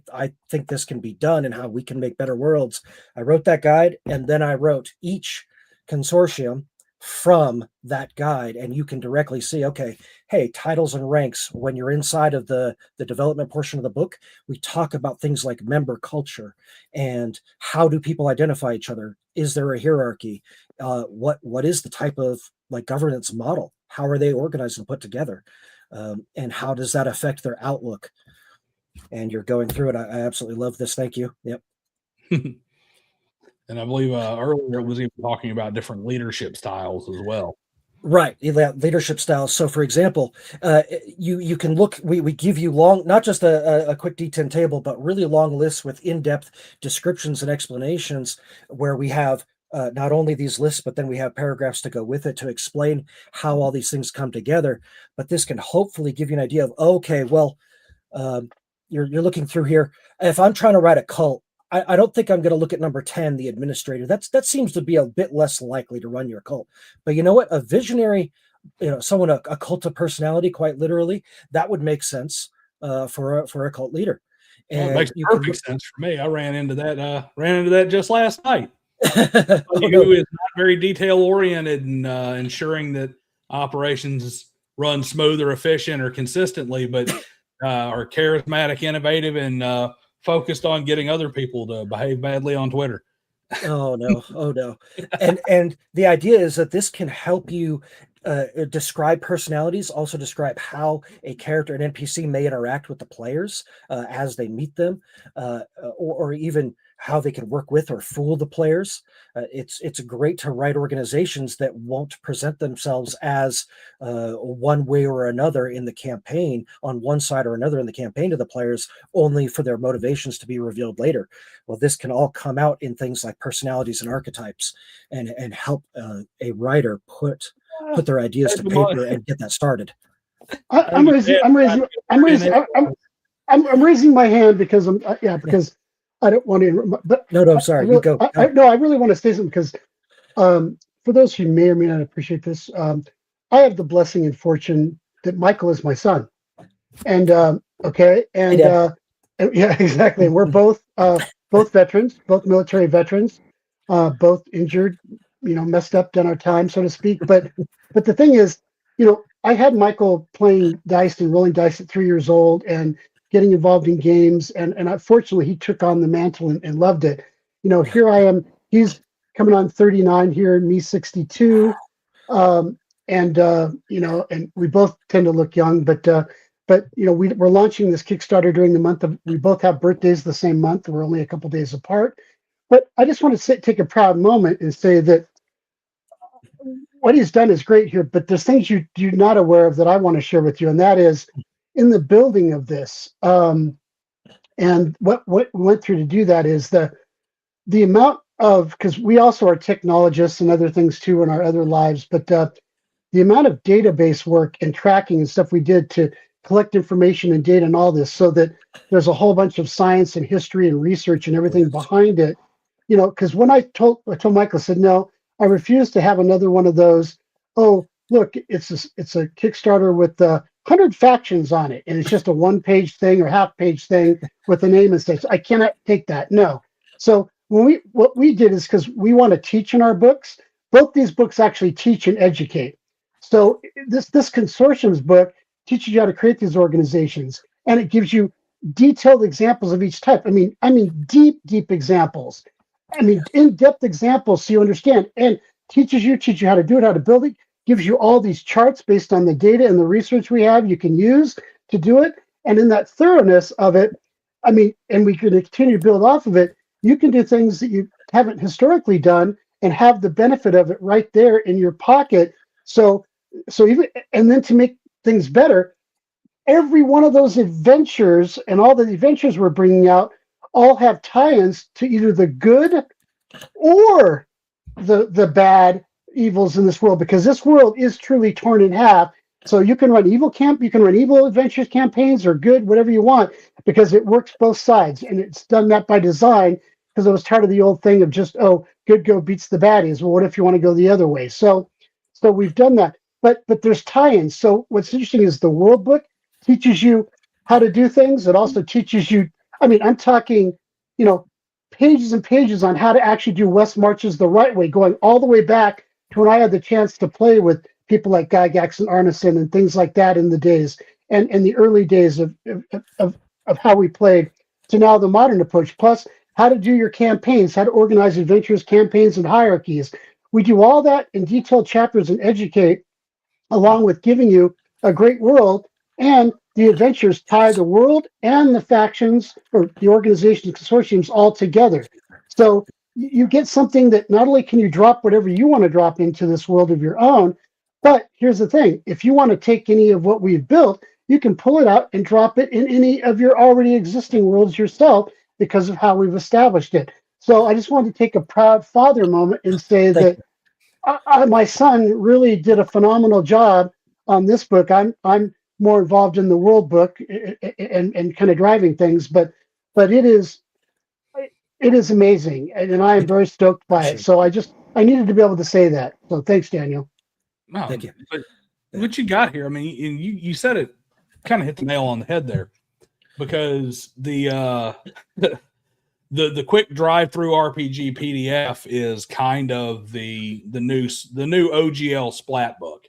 think this can be done and how we can make better worlds. I wrote that guide, and then I wrote each consortium from that guide, and you can directly see, okay, hey, titles and ranks. When you're inside of the development portion of the book, we talk about things like member culture and how do people identify each other? Is there a hierarchy? What is the type of like governance model? How are they organized and put together? And how does that affect their outlook? And you're going through it. I absolutely love this. Thank you. Yep. And I believe earlier it was even talking about different leadership styles as well. Right, leadership styles. So, for example, you can look. We give you not just a quick D10 table, but really long lists with in-depth descriptions and explanations, where we have not only these lists, but then we have paragraphs to go with it to explain how all these things come together. But this can hopefully give you an idea of, okay, well, you're looking through here. If I'm trying to write a cult, I don't think I'm going to look at number 10, the administrator. That seems to be a bit less likely to run your cult. But you know what? A visionary, someone, a cult of personality, quite literally, that would make sense for a cult leader. And it makes perfect sense for me. I ran into that just last night. Who is not very detail oriented and ensuring that operations run smooth or efficient or consistently, but are charismatic, innovative, and focused on getting other people to behave badly on Twitter. Oh no. And the idea is that this can help you describe personalities, also describe how a character, an NPC, may interact with the players as they meet them, or even how they can work with or fool the players. It's great to write organizations that won't present themselves as one way or another in the campaign, on one side or another in the campaign to the players, only for their motivations to be revealed later. Well, this can all come out in things like personalities and archetypes, and help a writer put their ideas to paper and get that started. I'm raising my hand because because I don't want to. But no, sorry, you go. I really want to say something because for those who may or may not appreciate this, I have the blessing and fortune that Michael is my son, and Okay, and yeah, exactly. We're both veterans, both military veterans, both injured, messed up, done our time, so to speak. But the thing is, I had Michael playing dice and rolling dice at 3 years old and getting involved in games, and fortunately he took on the mantle and loved it. Here I am. He's coming on 39 here, me 62. And and we both tend to look young, but we're launching this Kickstarter during the month of. We both have birthdays the same month. We're only a couple days apart, but I just want to take a proud moment and say that what he's done is great here. But there's things you're not aware of that I want to share with you, and that is in the building of this. And what we went through to do that is the amount of, because we also are technologists and other things too in our other lives, but the amount of database work and tracking and stuff we did to collect information and data and all this, so that there's a whole bunch of science and history and research and everything behind it. Because when I told Michael, I said, no, I refuse to have another one of those. Oh, look, it's a Kickstarter with 100 factions on it, and it's just a one-page thing or half-page thing with a name and stuff. I cannot take that. No. So what we did is, because we want to teach in our books, both these books actually teach and educate. So this Consortiums book teaches you how to create these organizations, and it gives you detailed examples of each type. I mean deep examples. I mean in-depth examples, so you understand, and teaches you how to do it, how to build it, gives you all these charts based on the data and the research we have you can use to do it. And in that thoroughness of it, and we can continue to build off of it, you can do things that you haven't historically done and have the benefit of it right there in your pocket. So even, and then to make things better, every one of those adventures and all the adventures we're bringing out all have tie-ins to either the good or the bad evils in this world, because this world is truly torn in half. So you can run evil adventures campaigns, or good, whatever you want, because it works both sides, and it's done that by design, because it was part of the old thing of just, good go beats the baddies. Well, what if you want to go the other way? So we've done that. But there's tie-ins. So what's interesting is the World Book teaches you how to do things. It also teaches you, I'm talking, pages and pages on how to actually do westmarches the right way, going all the way back to when I had the chance to play with people like Gygax and Arneson and things like that in the days, and in the early days of how we played, to now the modern approach, plus how to do your campaigns, how to organize adventures, campaigns, and hierarchies. We do all that in detailed chapters and educate, along with giving you a great world, and the adventures tie the world and the factions or the organizations, consortiums all together. So you get something that not only can you drop whatever you want to drop into this world of your own, but here's the thing: if you want to take any of what we've built, you can pull it out and drop it in any of your already existing worlds yourself, because of how we've established it. So I just wanted to take a proud father moment and say that my son really did a phenomenal job on this book. I'm more involved in the World Book and kind of driving things, but it is amazing, and I am very stoked by it. So I needed to be able to say that. So thanks, Daniel. No, Thank you. But what you got here, and you said it, kind of hit the nail on the head there, because the quick drive-through RPG PDF is kind of the new OGL Splat book.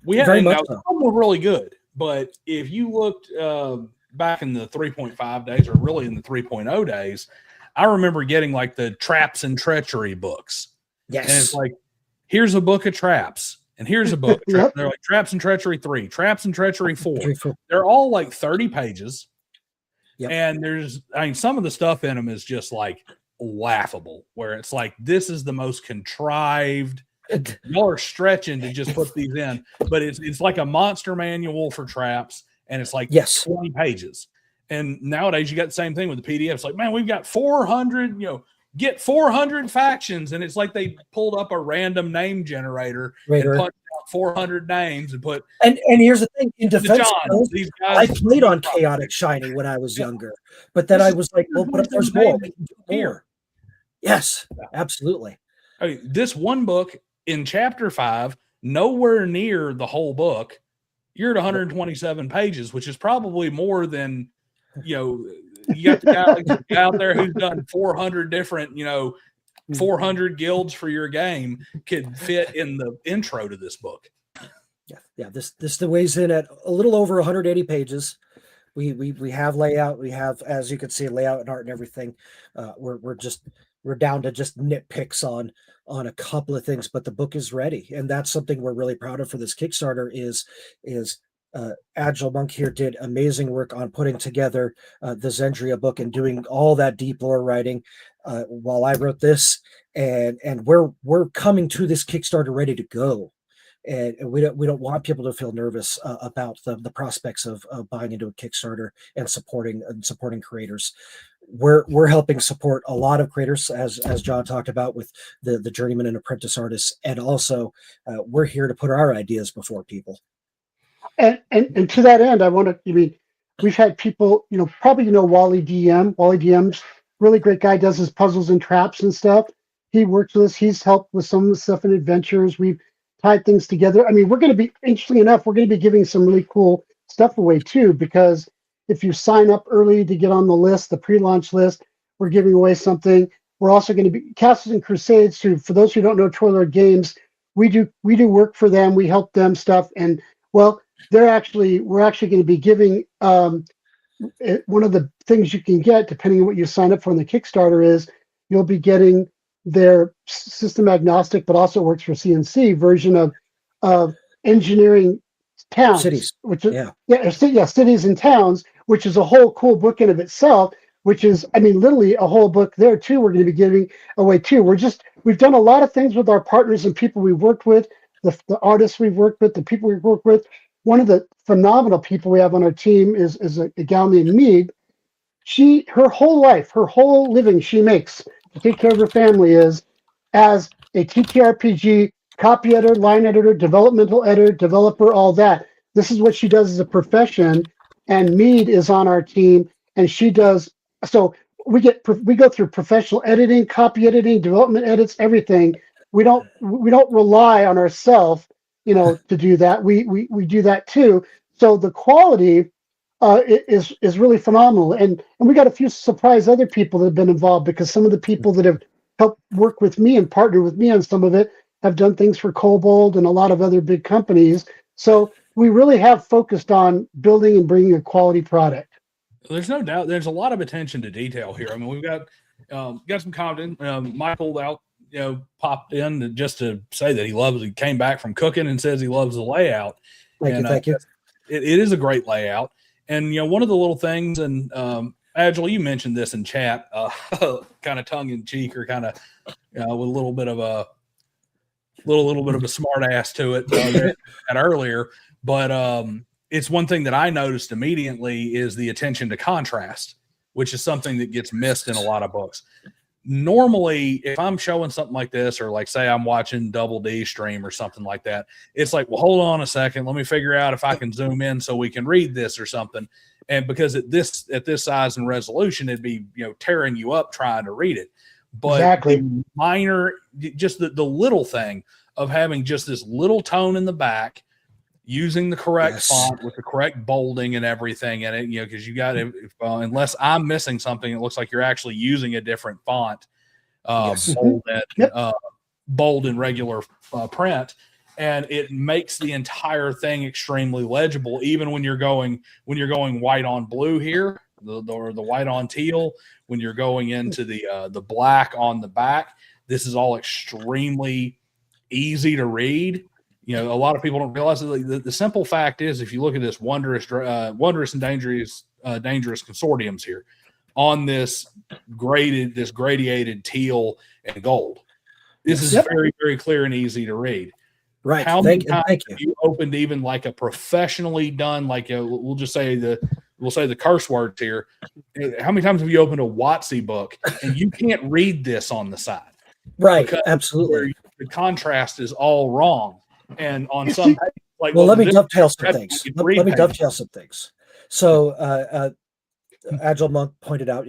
We had some were really good, but if you looked back in the 3.5 days, or really in the 3.0 days, I remember getting like the Traps and Treachery books. Yes, and it's like, here's a book of traps, and here's a book. Yep. They're like Traps and Treachery 3, Traps and Treachery 4. They're all like 30 pages. Yep. And there's, some of the stuff in them is just like laughable, where it's like, this is the most contrived. Y'all are stretching to just put these in, but it's like a monster manual for traps, and it's like 20 pages. And nowadays you got the same thing with the PDF. It's like, man, we've got 400, get 400 factions, and it's like they pulled up a random name generator and punched out 400 names and put. And here's the thing: in defense, I guys played on Chaotic Shining when I was younger, but then I was like, well, but there's more. Here, yes, absolutely. This one book in chapter 5, nowhere near the whole book, you're at 127 pages, which is probably more than, you got the guy out there who's done 400 different, 400 guilds for your game could fit in the intro to this book. Yeah. This weighs in at a little over 180 pages. We have layout. We have, as you can see, layout and art and everything. We're down to just nitpicks on a couple of things, but the book is ready, and that's something we're really proud of for this Kickstarter. Is Agile Monk here did amazing work on putting together the Xendria book and doing all that deep lore writing while I wrote this, and we're coming to this Kickstarter ready to go. And we don't want people to feel nervous about the prospects of buying into a Kickstarter and supporting creators. We're helping support a lot of creators, as John talked about, with the journeyman and apprentice artists, and also we're here to put our ideas before people. And to that end, we've had people, probably Wally DM. Wally DM's really great guy, does his puzzles and traps and stuff. He works with us. He's helped with some of the stuff in adventures. We've tied things together. We're going to be, interestingly enough, we're going to be giving some really cool stuff away too, because if you sign up early to get on the list, the pre-launch list, we're giving away something. We're also going to be Castles and Crusades, who, for those who don't know Trollard Games, we do work for them. We help them stuff. And well, we're actually going to be giving one of the things you can get, depending on what you sign up for on the Kickstarter, is you'll be getting their system agnostic, but also works for CNC version of engineering towns, cities, which is cities and towns, which is a whole cool book in of itself. Which is, literally a whole book there too. We're going to be giving away too. We've done a lot of things with our partners and people we've worked with, the artists we've worked with, the people we've worked with. One of the phenomenal people we have on our team is a gal named Mead. Her whole life, her whole living she makes to take care of her family is as a TTRPG copy editor, line editor, developmental editor, developer, all that. This is what she does as a profession, and Mead is on our team, and she does. So we go through professional editing, copy editing, development edits, everything. We don't rely on ourselves, to do that. We do that too. So the quality is really phenomenal, and we got a few surprise other people that have been involved, because some of the people that have helped work with me and partner with me on some of it have done things for Kobold and a lot of other big companies. So we really have focused on building and bringing a quality product. There's no doubt. There's a lot of attention to detail here. We've got some comment. Michael out, popped in just to say that he came back from cooking and says he loves the layout. Thank you. It is a great layout. And, one of the little things, and Agile, you mentioned this in chat, kind of tongue in cheek, or kind of with a little bit of a smart ass to it earlier. But it's one thing that I noticed immediately is the attention to contrast, which is something that gets missed in a lot of books. Normally, if I'm showing something like this, or like say I'm watching Double D stream or something like that, it's like, well, hold on a second, let me figure out if I can zoom in so we can read this or something. And because at this size and resolution, it'd be tearing you up trying to read it. But exactly. The minor, just the little thing of having just this little tone in the back, using the correct font with the correct bolding and everything in it, because you got to, unless I'm missing something, it looks like you're actually using a different font, bold and regular print, and it makes the entire thing extremely legible, even when you're going white on blue here, or the white on teal, when you're going into the black on the back. This is all extremely easy to read. A lot of people don't realize that the simple fact is, if you look at this wondrous and dangerous consortiums here on this gradiated teal and gold, this is very, very clear and easy to read. Right. How many times have you opened even like a professionally done, like we'll say the curse words here. How many times have you opened a WotC book and you can't read this on the side? Right. Absolutely. The contrast is all wrong. And on some, let me dovetail some things. Let me dovetail some things. So, Agile Monk pointed out,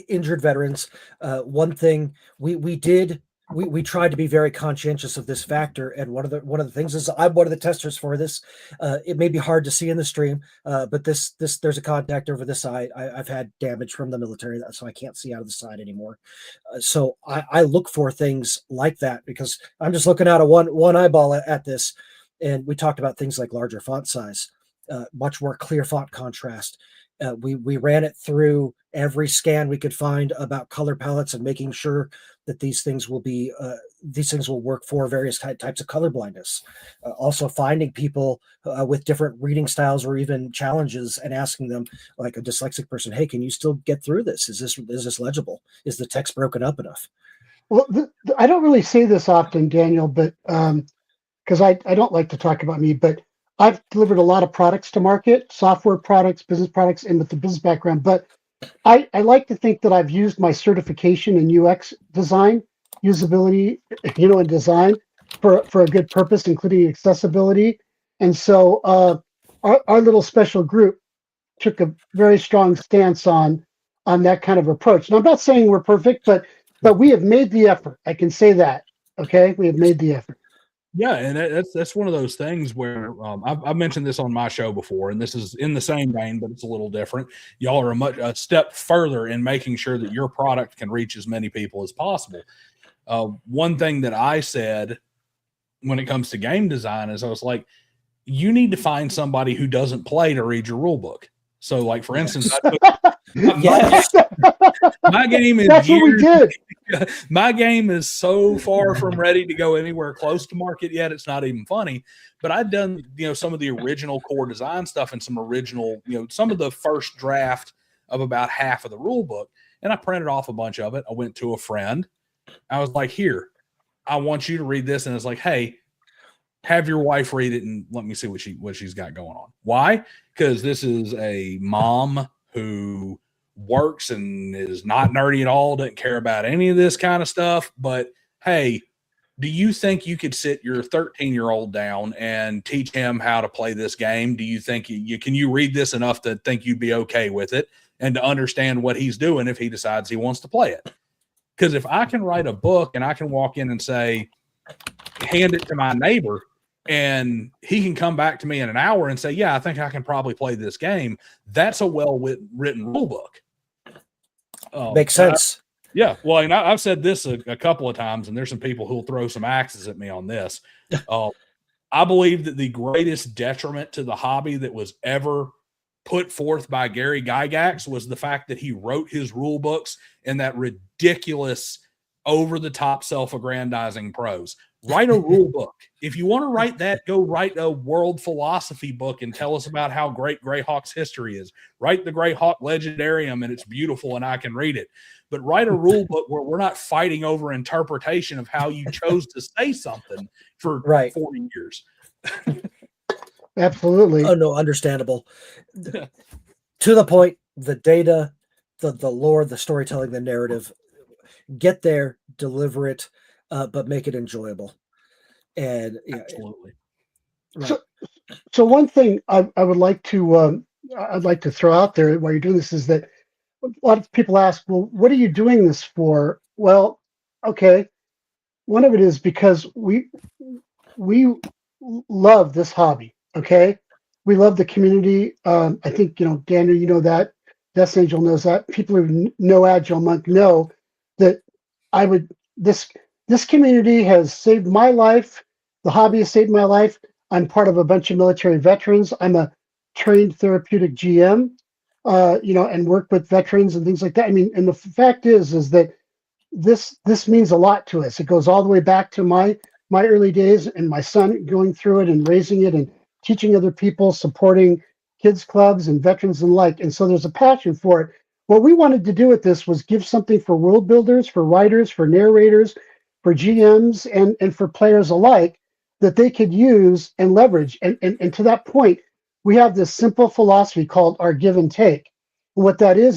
injured veterans. One thing we did we tried to be very conscientious of this factor, and one of the things is I'm one of the testers for this. It may be hard to see in the stream, but this there's a contact over the side. I've had damage from the military, so I can't see out of the side anymore. So I look for things like that because I'm just looking out of one eyeball at this. And we talked about things like larger font size, much more clear font contrast. We ran it through every scan we could find about color palettes and making sure that these things will work for various types of color blindness. Also finding people with different reading styles or even challenges and asking them, like a dyslexic person, hey, can you still get through this? Is this legible? Is the text broken up enough? Well, I don't really say this often, Daniel, but because I don't like to talk about me, but I've delivered a lot of products to market, software products, business products, and with the business background. But I like to think that I've used my certification in UX design, usability, and design for a good purpose, including accessibility. And so our little special group took a very strong stance on that kind of approach. And I'm not saying we're perfect, but we have made the effort. I can say that. Okay, we have made the effort. Yeah, and that's one of those things where I've mentioned this on my show before, and this is in the same vein, but it's a little different. Y'all are a step further in making sure that your product can reach as many people as possible. One thing that I said when it comes to game design is I was like, you need to find somebody who doesn't play to read your rule book. So, like, for instance, my game is that's what we did. My game is so far from ready to go anywhere close to market yet. It's not even funny. But I'd done, some of the original core design stuff and some original, some of the first draft of about half of the rule book. And I printed off a bunch of it. I went to a friend. I was like, here, I want you to read this. And it's like, hey, have your wife read it and let me see what she's got going on. Why? Because this is a mom who works and is not nerdy at all, doesn't care about any of this kind of stuff. But hey, do you think you could sit your 13-year-old down and teach him how to play this game? Do you think can you read this enough to think you'd be okay with it and to understand what he's doing if he decides he wants to play it? Because if I can write a book and I can walk in and say, hand it to my neighbor, and he can come back to me in an hour and say, yeah, I think I can probably play this game. That's a well-written rule book. Makes sense. Yeah. Well, and I've said this a couple of times, and there's some people who'll throw some axes at me on this. I believe that the greatest detriment to the hobby that was ever put forth by Gary Gygax was the fact that he wrote his rule books in that ridiculous, over-the-top, self-aggrandizing prose. Write a rule book. If you want to write that, go write a world philosophy book and tell us about how great Greyhawk's history is. Write the Greyhawk Legendarium, and it's beautiful, and I can read it. But write a rule book where we're not fighting over interpretation of how you chose to say something for 40 years. Absolutely. Oh, no, understandable. To the point, the data, the lore, the storytelling, the narrative, get there, deliver it, but make it enjoyable. And absolutely. Right. So one thing I would like to I'd like to throw out there while you're doing this is that a lot of people ask, well, what are you doing this for? Well, okay, one of it is because we love this hobby. Okay, we love the community. I think Daniel, you know that. Death Angel knows that. People who know Agile Monk know that this community has saved my life. The hobby has saved my life. I'm part of a bunch of military veterans. I'm a trained therapeutic GM, and work with veterans and things like that. I mean, and the fact is that this means a lot to us. It goes all the way back to my early days and my son going through it and raising it and teaching other people, supporting kids clubs and veterans and like. And so there's a passion for it. What we wanted to do with this was give something for world builders, for writers, for narrators, for GMs, and for players alike that they could use and leverage. And to that point, we have this simple philosophy called our give and take. And what that is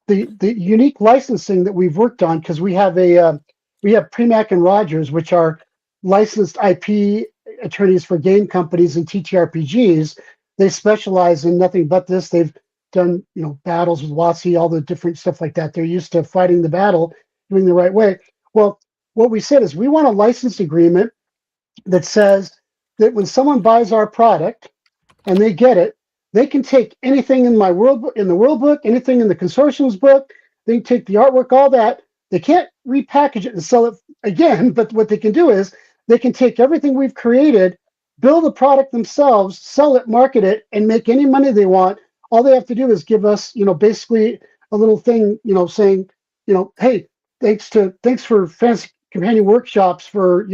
the unique licensing that we've worked on, because we have Premack and Rogers, which are licensed IP attorneys for game companies and TTRPGs. They specialize in nothing but this. They've done battles with WotC, all the different stuff like that. They're used to fighting the battle, doing the right way. Well, what we said is we want a license agreement that says that when someone buys our product and they get it, they can take anything in the world book, anything in the consortium's book. They can take the artwork, all that. They can't repackage it and sell it again, but what they can do is they can take everything we've created, build a product themselves, sell it, market it, and make any money they want. All they have to do is give us, basically a little thing, saying, hey, thanks for Fantasy Companion Workshops for,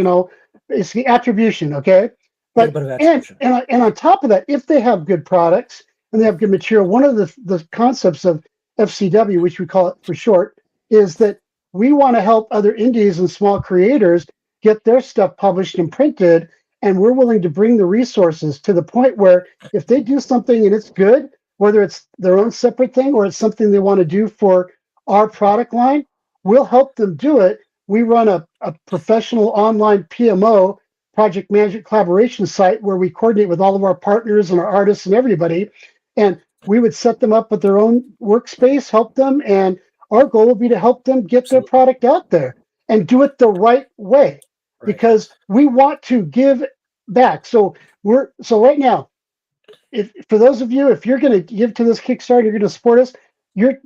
basically attribution, okay? But and on top of that, if they have good products and they have good material, one of the concepts of FCW, which we call it for short, is that we want to help other indies and small creators get their stuff published and printed, and we're willing to bring the resources to the point where if they do something and it's good, whether it's their own separate thing or it's something they want to do for our product line, we'll help them do it. We run a professional online PMO, project management collaboration site, where we coordinate with all of our partners and our artists and everybody, and we would set them up with their own workspace, help them, and our goal would be to help them get their product out there and do it the right way, because we want to give back. So right now, for those of you, if you're going to give to this Kickstarter, you're going to support us,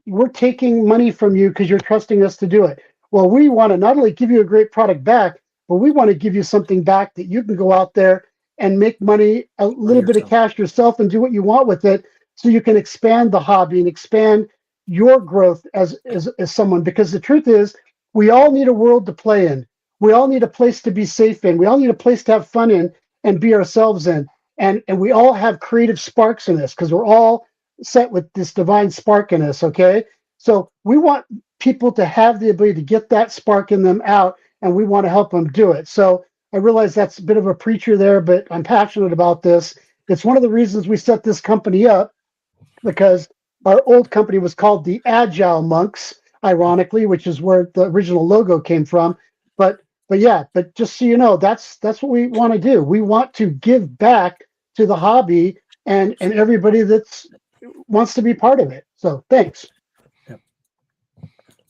we're taking money from you because you're trusting us to do it. Well, we want to not only give you a great product back, but we want to give you something back that you can go out there and make money, a little bit of cash yourself, and do what you want with it, so you can expand the hobby and expand your growth as someone. Because the truth is, we all need a world to play in. We all need a place to be safe in. We all need a place to have fun in and be ourselves in. And we all have creative sparks in us, because we're all set with this divine spark in us, okay? So we want people to have the ability to get that spark in them out, and we want to help them do it. So I realize that's a bit of a preacher there, but I'm passionate about this. It's one of the reasons we set this company up, because our old company was called the Agile Monks, ironically, which is where the original logo came from. But just so you know, that's what we want to do. We want to give back to the hobby and everybody that's wants to be part of it. So thanks.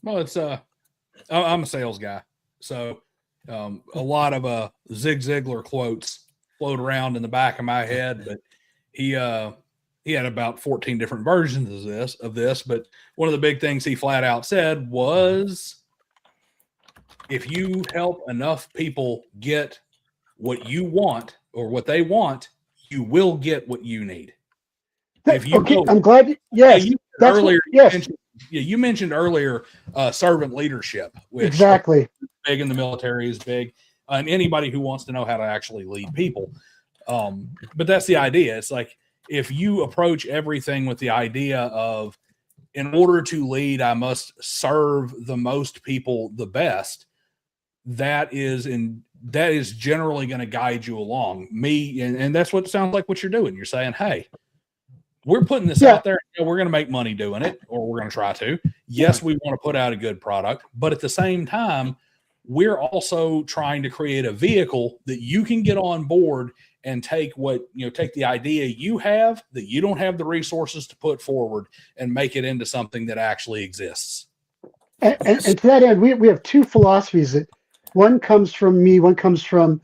Well, it's I'm a sales guy, so a lot of Zig Ziglar quotes float around in the back of my head, but he had about 14 different versions of this, but one of the big things he flat out said was, if you help enough people get what you want or what they want, you will get what you need. I'm glad. Yes, you mentioned earlier servant leadership, which exactly is big in the military, is big, and anybody who wants to know how to actually lead people. But that's the idea. It's like, if you approach everything with the idea of, in order to lead, I must serve the most people the best, that is generally going to guide you along. And that's what it sounds like what you're doing. You're saying, hey, we're putting this out there, and we're going to make money doing it, or we're going to try to. Yes, we want to put out a good product, but at the same time, we're also trying to create a vehicle that you can get on board and take the idea you have that you don't have the resources to put forward, and make it into something that actually exists. And to that end, we have two philosophies. That one comes from me, one comes from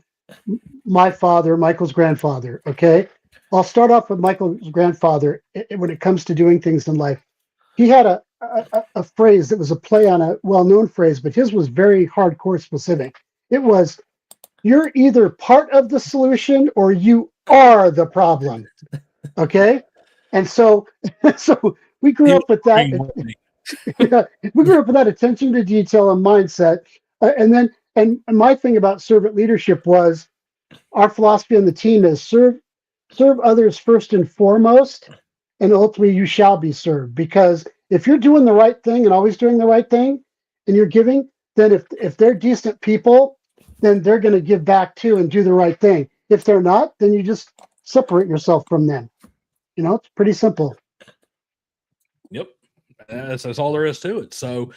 my father, Michael's grandfather. Okay, I'll start off with Michael's grandfather. When it comes to doing things in life, he had a phrase that was a play on a well-known phrase, but his was very hardcore specific. It was, you're either part of the solution or you are the problem. Okay? And so we grew up with that. We grew up with that attention to detail and mindset. And my thing about servant leadership was, our philosophy on the team is serve others first and foremost, and ultimately you shall be served. Because if you're doing the right thing and always doing the right thing, and you're giving, then if they're decent people, then they're going to give back too and do the right thing. If they're not, then you just separate yourself from them. It's pretty simple. Yep. That's all there is to it. So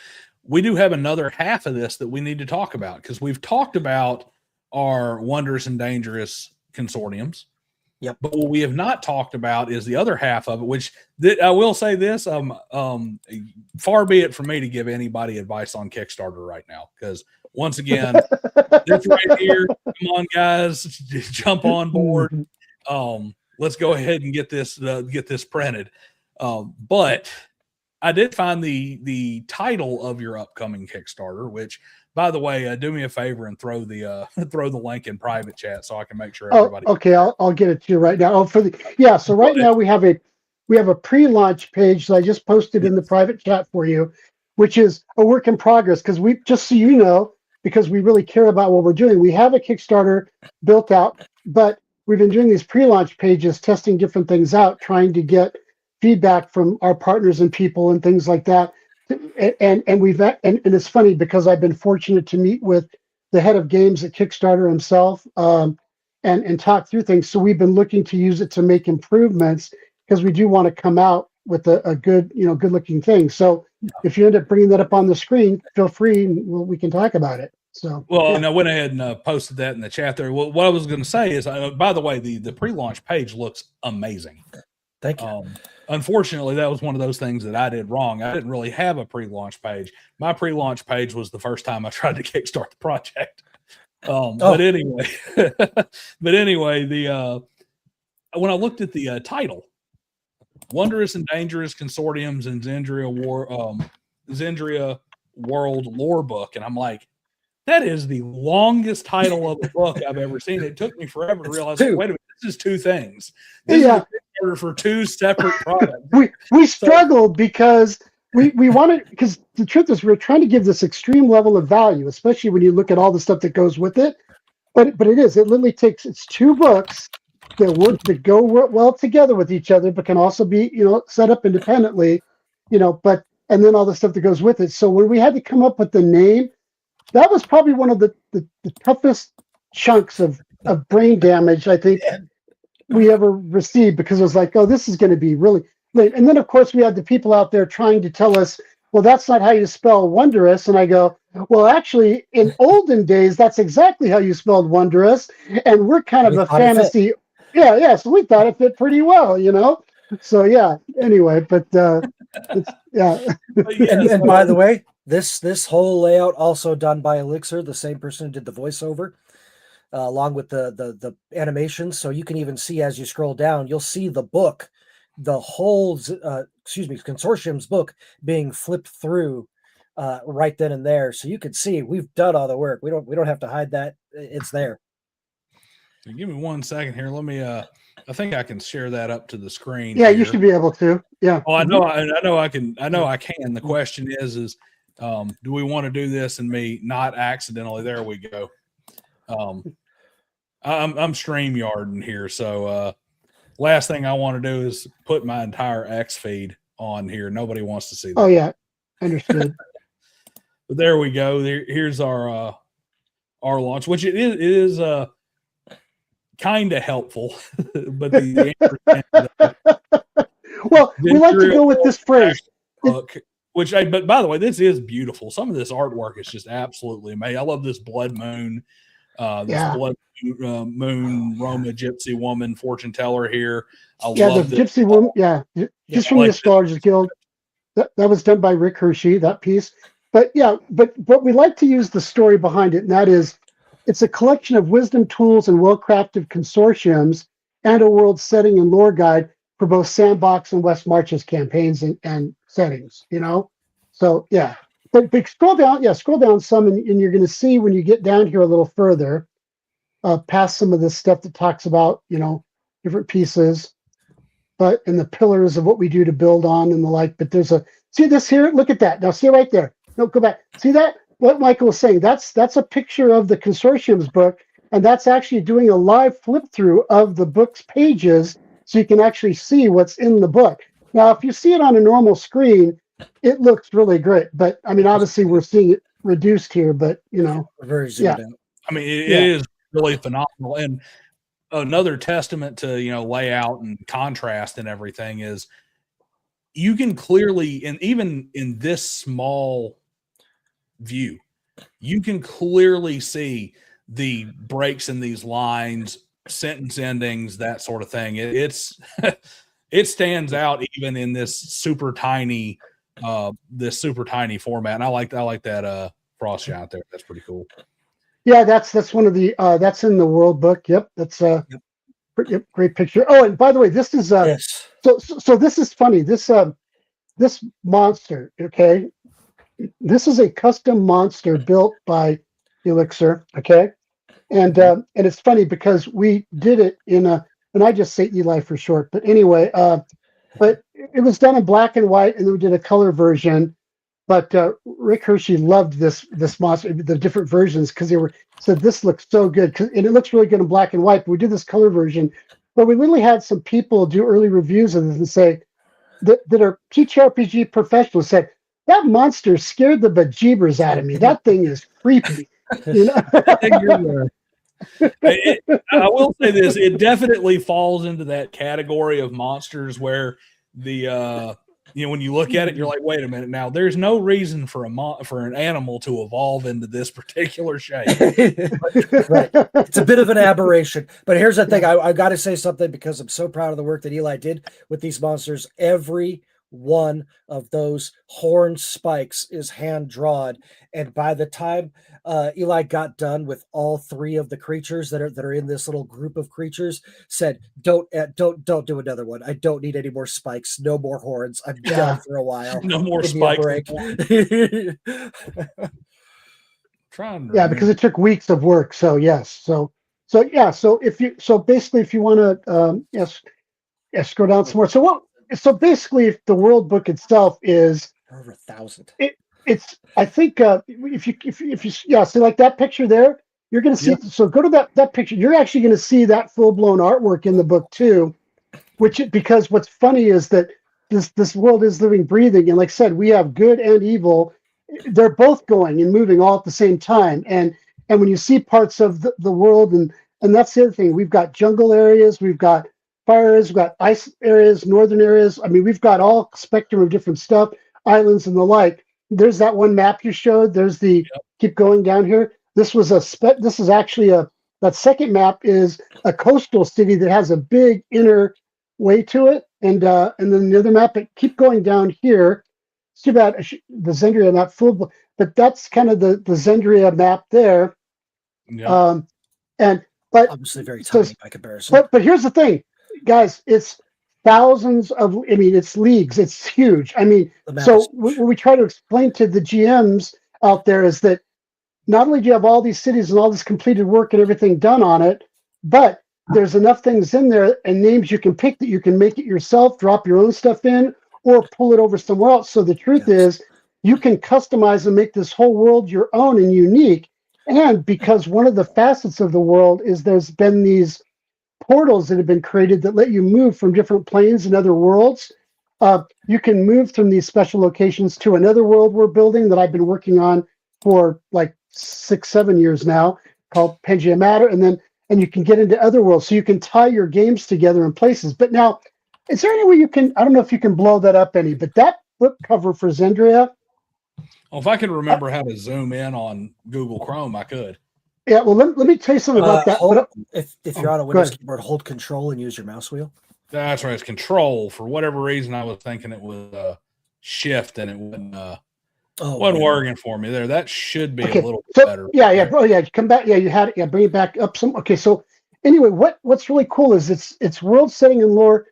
we do have another half of this that we need to talk about, because we've talked about our wondrous and dangerous consortiums. Yep. But what we have not talked about is the other half of it, which I will say this, far be it from me to give anybody advice on Kickstarter right now, because once again, this right here, come on, guys, jump on board. Let's go ahead and get this printed. But I did find the title of your upcoming Kickstarter, which, by the way, do me a favor and throw the link in private chat so I can make sure everybody. Oh, okay, I'll get it to you right now. Oh, so right now we have a pre-launch page that I just posted in the private chat for you, which is a work in progress, because we, just so you know, because we really care about what we're doing, we have a Kickstarter built out, but we've been doing these pre-launch pages, testing different things out, trying to get feedback from our partners and people and things like that. And it's funny because I've been fortunate to meet with the head of games at Kickstarter himself, and talk through things. So we've been looking to use it to make improvements, because we do want to come out with a good, good looking thing. So if you end up bringing that up on the screen, feel free, and we can talk about it. So, well, and I went ahead and posted that in the chat there. Well, what I was going to say is, by the way, the pre-launch page looks amazing. Thank you. Unfortunately, that was one of those things that I did wrong. I didn't really have a pre-launch page. My pre-launch page was the first time I tried to kickstart the project. But anyway, when I looked at the title, Wondrous and Dangerous Consortiums and Xendria World Lore Book, and I'm like, that is the longest title of a book I've ever seen. It took me forever to realize, wait a minute, this is two things. This is a Kickstarter for two separate products. We struggled because we wanted, because the truth is we're trying to give this extreme level of value, especially when you look at all the stuff that goes with it. But it literally takes, it's two books that go well together with each other, but can also be, set up independently, and then all the stuff that goes with it. So when we had to come up with the name, that was probably one of the toughest chunks of brain damage I think we ever received, because it was like, oh, this is going to be really late. And then, of course, we had the people out there trying to tell us, well, that's not how you spell Wondrous. And I go, well, actually, in olden days, that's exactly how you spelled Wondrous. And we're kind of a fantasy. Yeah. So we thought it fit pretty well, So, yeah, anyway, but yeah. And by the way, this whole layout also done by Elixir, the same person who did the voiceover, along with the animations. So you can even see, as you scroll down, you'll see the book, the whole Consortium's book being flipped through right then and there. So you can see we've done all the work. We don't have to hide that. It's there. Give me 1 second here. Let me I think I can share that up to the screen. Yeah, here. You should be able to. Yeah. Oh, I know I can. The question is do we want to do this and me not accidentally? There we go. I'm StreamYarding here, so last thing I want to do is put my entire X feed on here. Nobody wants to see that. Oh yeah, understood. But there we go. Here's our launch, which it is kind of helpful, but well, we like to go with this phrase. Book, but by the way, this is beautiful. Some of this artwork is just absolutely amazing. I love this blood moon, blood moon Roma gypsy woman fortune teller here. I love the gypsy woman. Yeah, just from the Astrologers Guild. That was done by Rick Hershey, that piece. But we like to use the story behind it, and that is, it's a collection of wisdom tools and well-crafted consortiums and a world setting and lore guide for both Sandbox and westmarches campaigns and settings, So, yeah. But scroll down some, and you're going to see when you get down here a little further, past some of this stuff that talks about, different pieces, and the pillars of what we do to build on and the like. But see this here? Look at that. Now, see right there. No, go back. See that? What Michael was saying, that's a picture of the Consortium's book, and that's actually doing a live flip through of the book's pages, so you can actually see what's in the book. Now, if you see it on a normal screen, it looks really great. But I mean, obviously, we're seeing it reduced here. But very zoomed out. I mean, it is really phenomenal. And another testament to layout and contrast and everything is you can clearly, and even in this small view, you can clearly see the breaks in these lines, sentence endings, that sort of thing. It's it stands out even in this super tiny format. And I like that frost giant there. That's pretty cool. Yeah, that's one of the that's in the world book. Yep, that's yep, great picture. Oh, and by the way, this is Yes. so this is funny. This monster, okay, this is a custom monster built by Elixir, okay, and it's funny because we did it in a, and I just say Eli for short, but anyway, but it was done in black and white, and then we did a color version. But Rick Hershey loved this monster, the different versions, because they said this looks so good, and it looks really good in black and white. But we did this color version, but we literally had some people do early reviews of this and say that are TTRPG professionals said that monster scared the bejeebers out of me. That thing is creepy. You know? I will say this: it definitely falls into that category of monsters where the when you look at it, you're like, wait a minute. Now, there's no reason for an animal to evolve into this particular shape. Right. It's a bit of an aberration. But here's the thing. I got to say something because I'm so proud of the work that Eli did with these monsters. Every one of those horn spikes is hand drawn, and by the time Eli got done with all three of the creatures that are in this little group of creatures, said, "Don't do another one. I don't need any more spikes. No more horns. I'm done for a while. No more Give me a spikes. break." Because it took weeks of work. So yes, so basically, if you want to scroll down some more. So basically, if the world book itself is over 1,000. It's I think if you see like that picture there, you're going to see. So go to that picture. You're actually going to see that full blown artwork in the book too. Because what's funny is that this world is living, breathing, and like I said, we have good and evil. They're both going and moving all at the same time. And when you see parts of the world, and that's the other thing, we've got jungle areas, we've got fire areas, we've got ice areas, northern areas. I mean, we've got all spectrum of different stuff, islands and the like. There's that one map you showed. There's the keep going down here. This was this is actually that second map is a coastal city that has a big inner way to it. And then the other map, keep going down here. It's too bad the Xendria map full, but that's kind of the Xendria map there. Yeah. But obviously very tiny by comparison. But here's the thing, guys, it's thousands of, I mean, it's leagues, it's huge. I mean, so what we try to explain to the GMs out there is that not only do you have all these cities and all this completed work and everything done on it, but there's enough things in there and names you can pick that you can make it yourself, drop your own stuff in, or pull it over somewhere else. So the truth is, you can customize and make this whole world your own and unique. And because one of the facets of the world is there's been these portals that have been created that let you move from different planes and other worlds. You can move from these special locations to another world we're building that I've been working on for like 6-7 years now, called Pangea Matter, and you can get into other worlds. So you can tie your games together in places. But now, is there any way you can, I don't know if you can blow that up any, but that book cover for Xendria. Well, if I could remember how to zoom in on Google Chrome, I could. Yeah, well, let me tell you something about that. If you're on a Windows keyboard, hold Control and use your mouse wheel. That's right. It's Control. For whatever reason, I was thinking it was Shift, and it wasn't working for me there. That should be a little bit better. Yeah. Come back. Yeah, you had it. Yeah, bring it back up some. Okay, so anyway, what's really cool is it's world setting and lore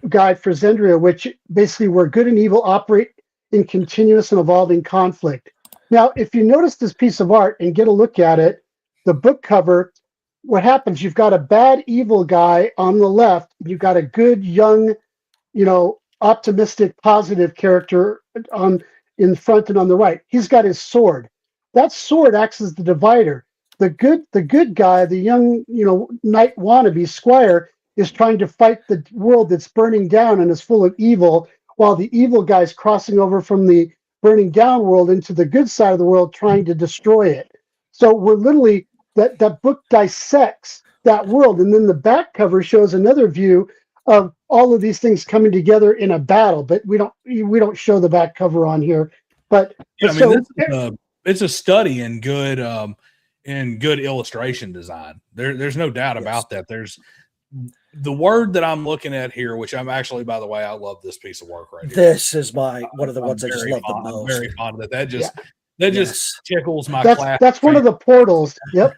guide for Xendria, which basically where good and evil operate in continuous and evolving conflict. Now, if you notice this piece of art and get a look at it, the book cover, what happens, you've got a bad evil guy on the left, you've got a good young, optimistic, positive character in front and on the right. He's got his sword. That sword acts as the divider. The good guy, the young, knight wannabe squire, is trying to fight the world that's burning down and is full of evil, while the evil guy's crossing over from the burning down world into the good side of the world, trying to destroy it. So we're literally, that book dissects that world, and then the back cover shows another view of all of these things coming together in a battle. But we don't show the back cover on here. But it's a study in good illustration design. There's no doubt about that. There's the word that I'm looking at here, which I'm actually, by the way, I love this piece of work right here. This is one of the ones I just love the most. I'm very fond of it. That just tickles my class. That's one of the portals. Yep.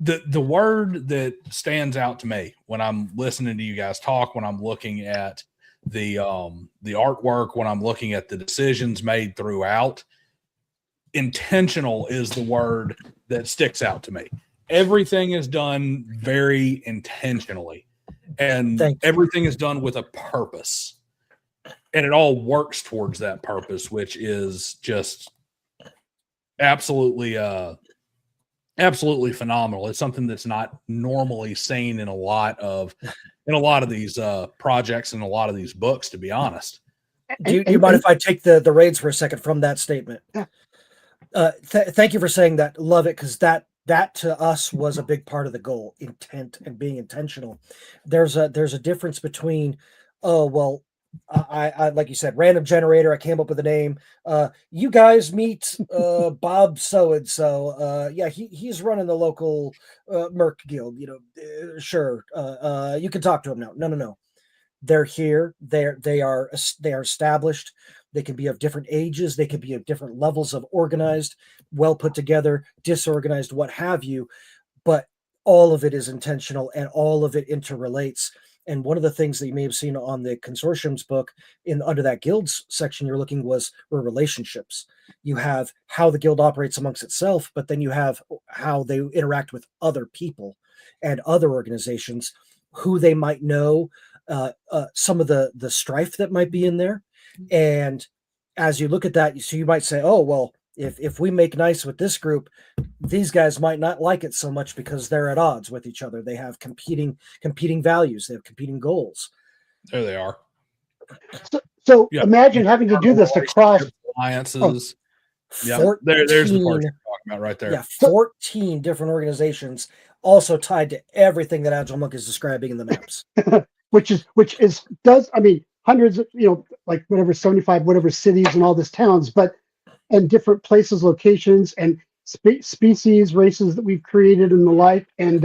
The word that stands out to me when I'm listening to you guys talk, when I'm looking at the artwork, when I'm looking at the decisions made throughout, intentional is the word that sticks out to me. Everything is done very intentionally, and everything is done with a purpose, and it all works towards that purpose, which is just absolutely phenomenal. It's something that's not normally seen in a lot of these projects and a lot of these books, to be honest. Do you mind if I take the reins for a second from that statement? Thank you for saying that. Love it, because that to us was a big part of the goal, intent and being intentional. There's a difference between, I like you said, random generator. I came up with a name. You guys meet Bob so and so. Yeah, he's running the local Merc guild. Sure. You can talk to him now. No. They're here. They are established. They can be of different ages. They can be of different levels of organized, well put together, disorganized, what have you. But all of it is intentional and all of it interrelates. And one of the things that you may have seen on the Consortiums book under that guilds section you're looking were relationships. You have how the guild operates amongst itself, but then you have how they interact with other people and other organizations, who they might know, some of the strife that might be in there. And as you look at that, so you might say, oh, well, if we make nice with this group, these guys might not like it so much because they're at odds with each other. They have competing values. They have competing goals. There they are. So imagine having to do this across alliances. Yeah, there's the part you're talking about right there. Yeah, 14 different organizations, also tied to everything that Agile Monk is describing in the maps. which does hundreds of, like 75 cities and all this towns, and different places, locations, and species, races that we've created and the like. And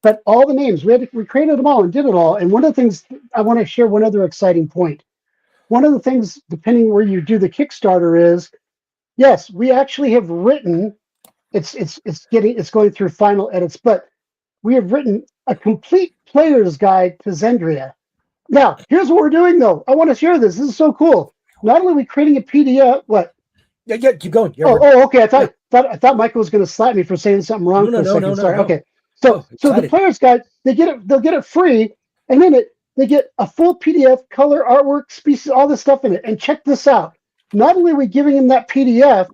but all the names, we created them all and did it all. And one of the things I want to share, one other exciting point. One of the things, depending where you do the Kickstarter, is yes, we actually have written. It's going through final edits, but we have written a complete player's guide to Xendria. Now, here's what we're doing, though. I want to share this. This is so cool. Not only are we creating a PDF, what? Yeah, keep going. Okay. I thought Michael was going to slap me for saying something wrong for a second. Sorry. No. Okay. So the player's guide, they'll get it free, and then they get a full PDF, color, artwork, species, all this stuff in it. And check this out. Not only are we giving them that PDF,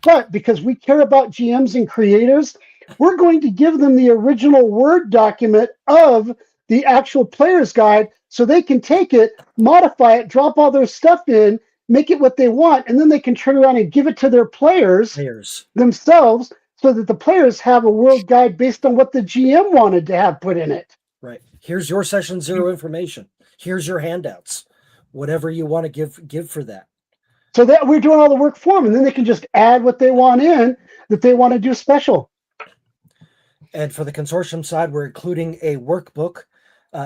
but because we care about GMs and creators, we're going to give them the original Word document of the actual player's guide, so they can take it, modify it, drop all their stuff in, make it what they want, and then they can turn around and give it to their players themselves, so that the players have a world guide based on what the GM wanted to have put in it. Right. Here's your session 0 information. Here's your handouts. Whatever you want to give for that. So that we're doing all the work for them, and then they can just add what they want in that they want to do special. And for the consortium side, we're including a workbook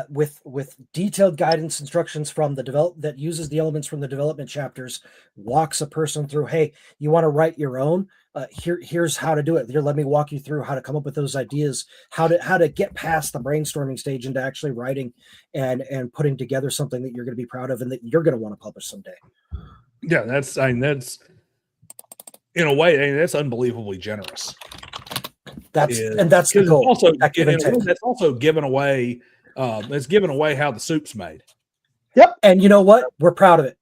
with detailed guidance instructions from that uses the elements from the development chapters, walks a person through, hey, you want to write your own? Here's how to do it. Here, let me walk you through how to come up with those ideas, how to get past the brainstorming stage into actually writing and putting together something that you're going to be proud of and that you're going to want to publish someday. Yeah, that's in a way, that's unbelievably generous. That's the goal. Also, that's also giving away. It's giving away how the soup's made. Yep. And you know what? We're proud of it.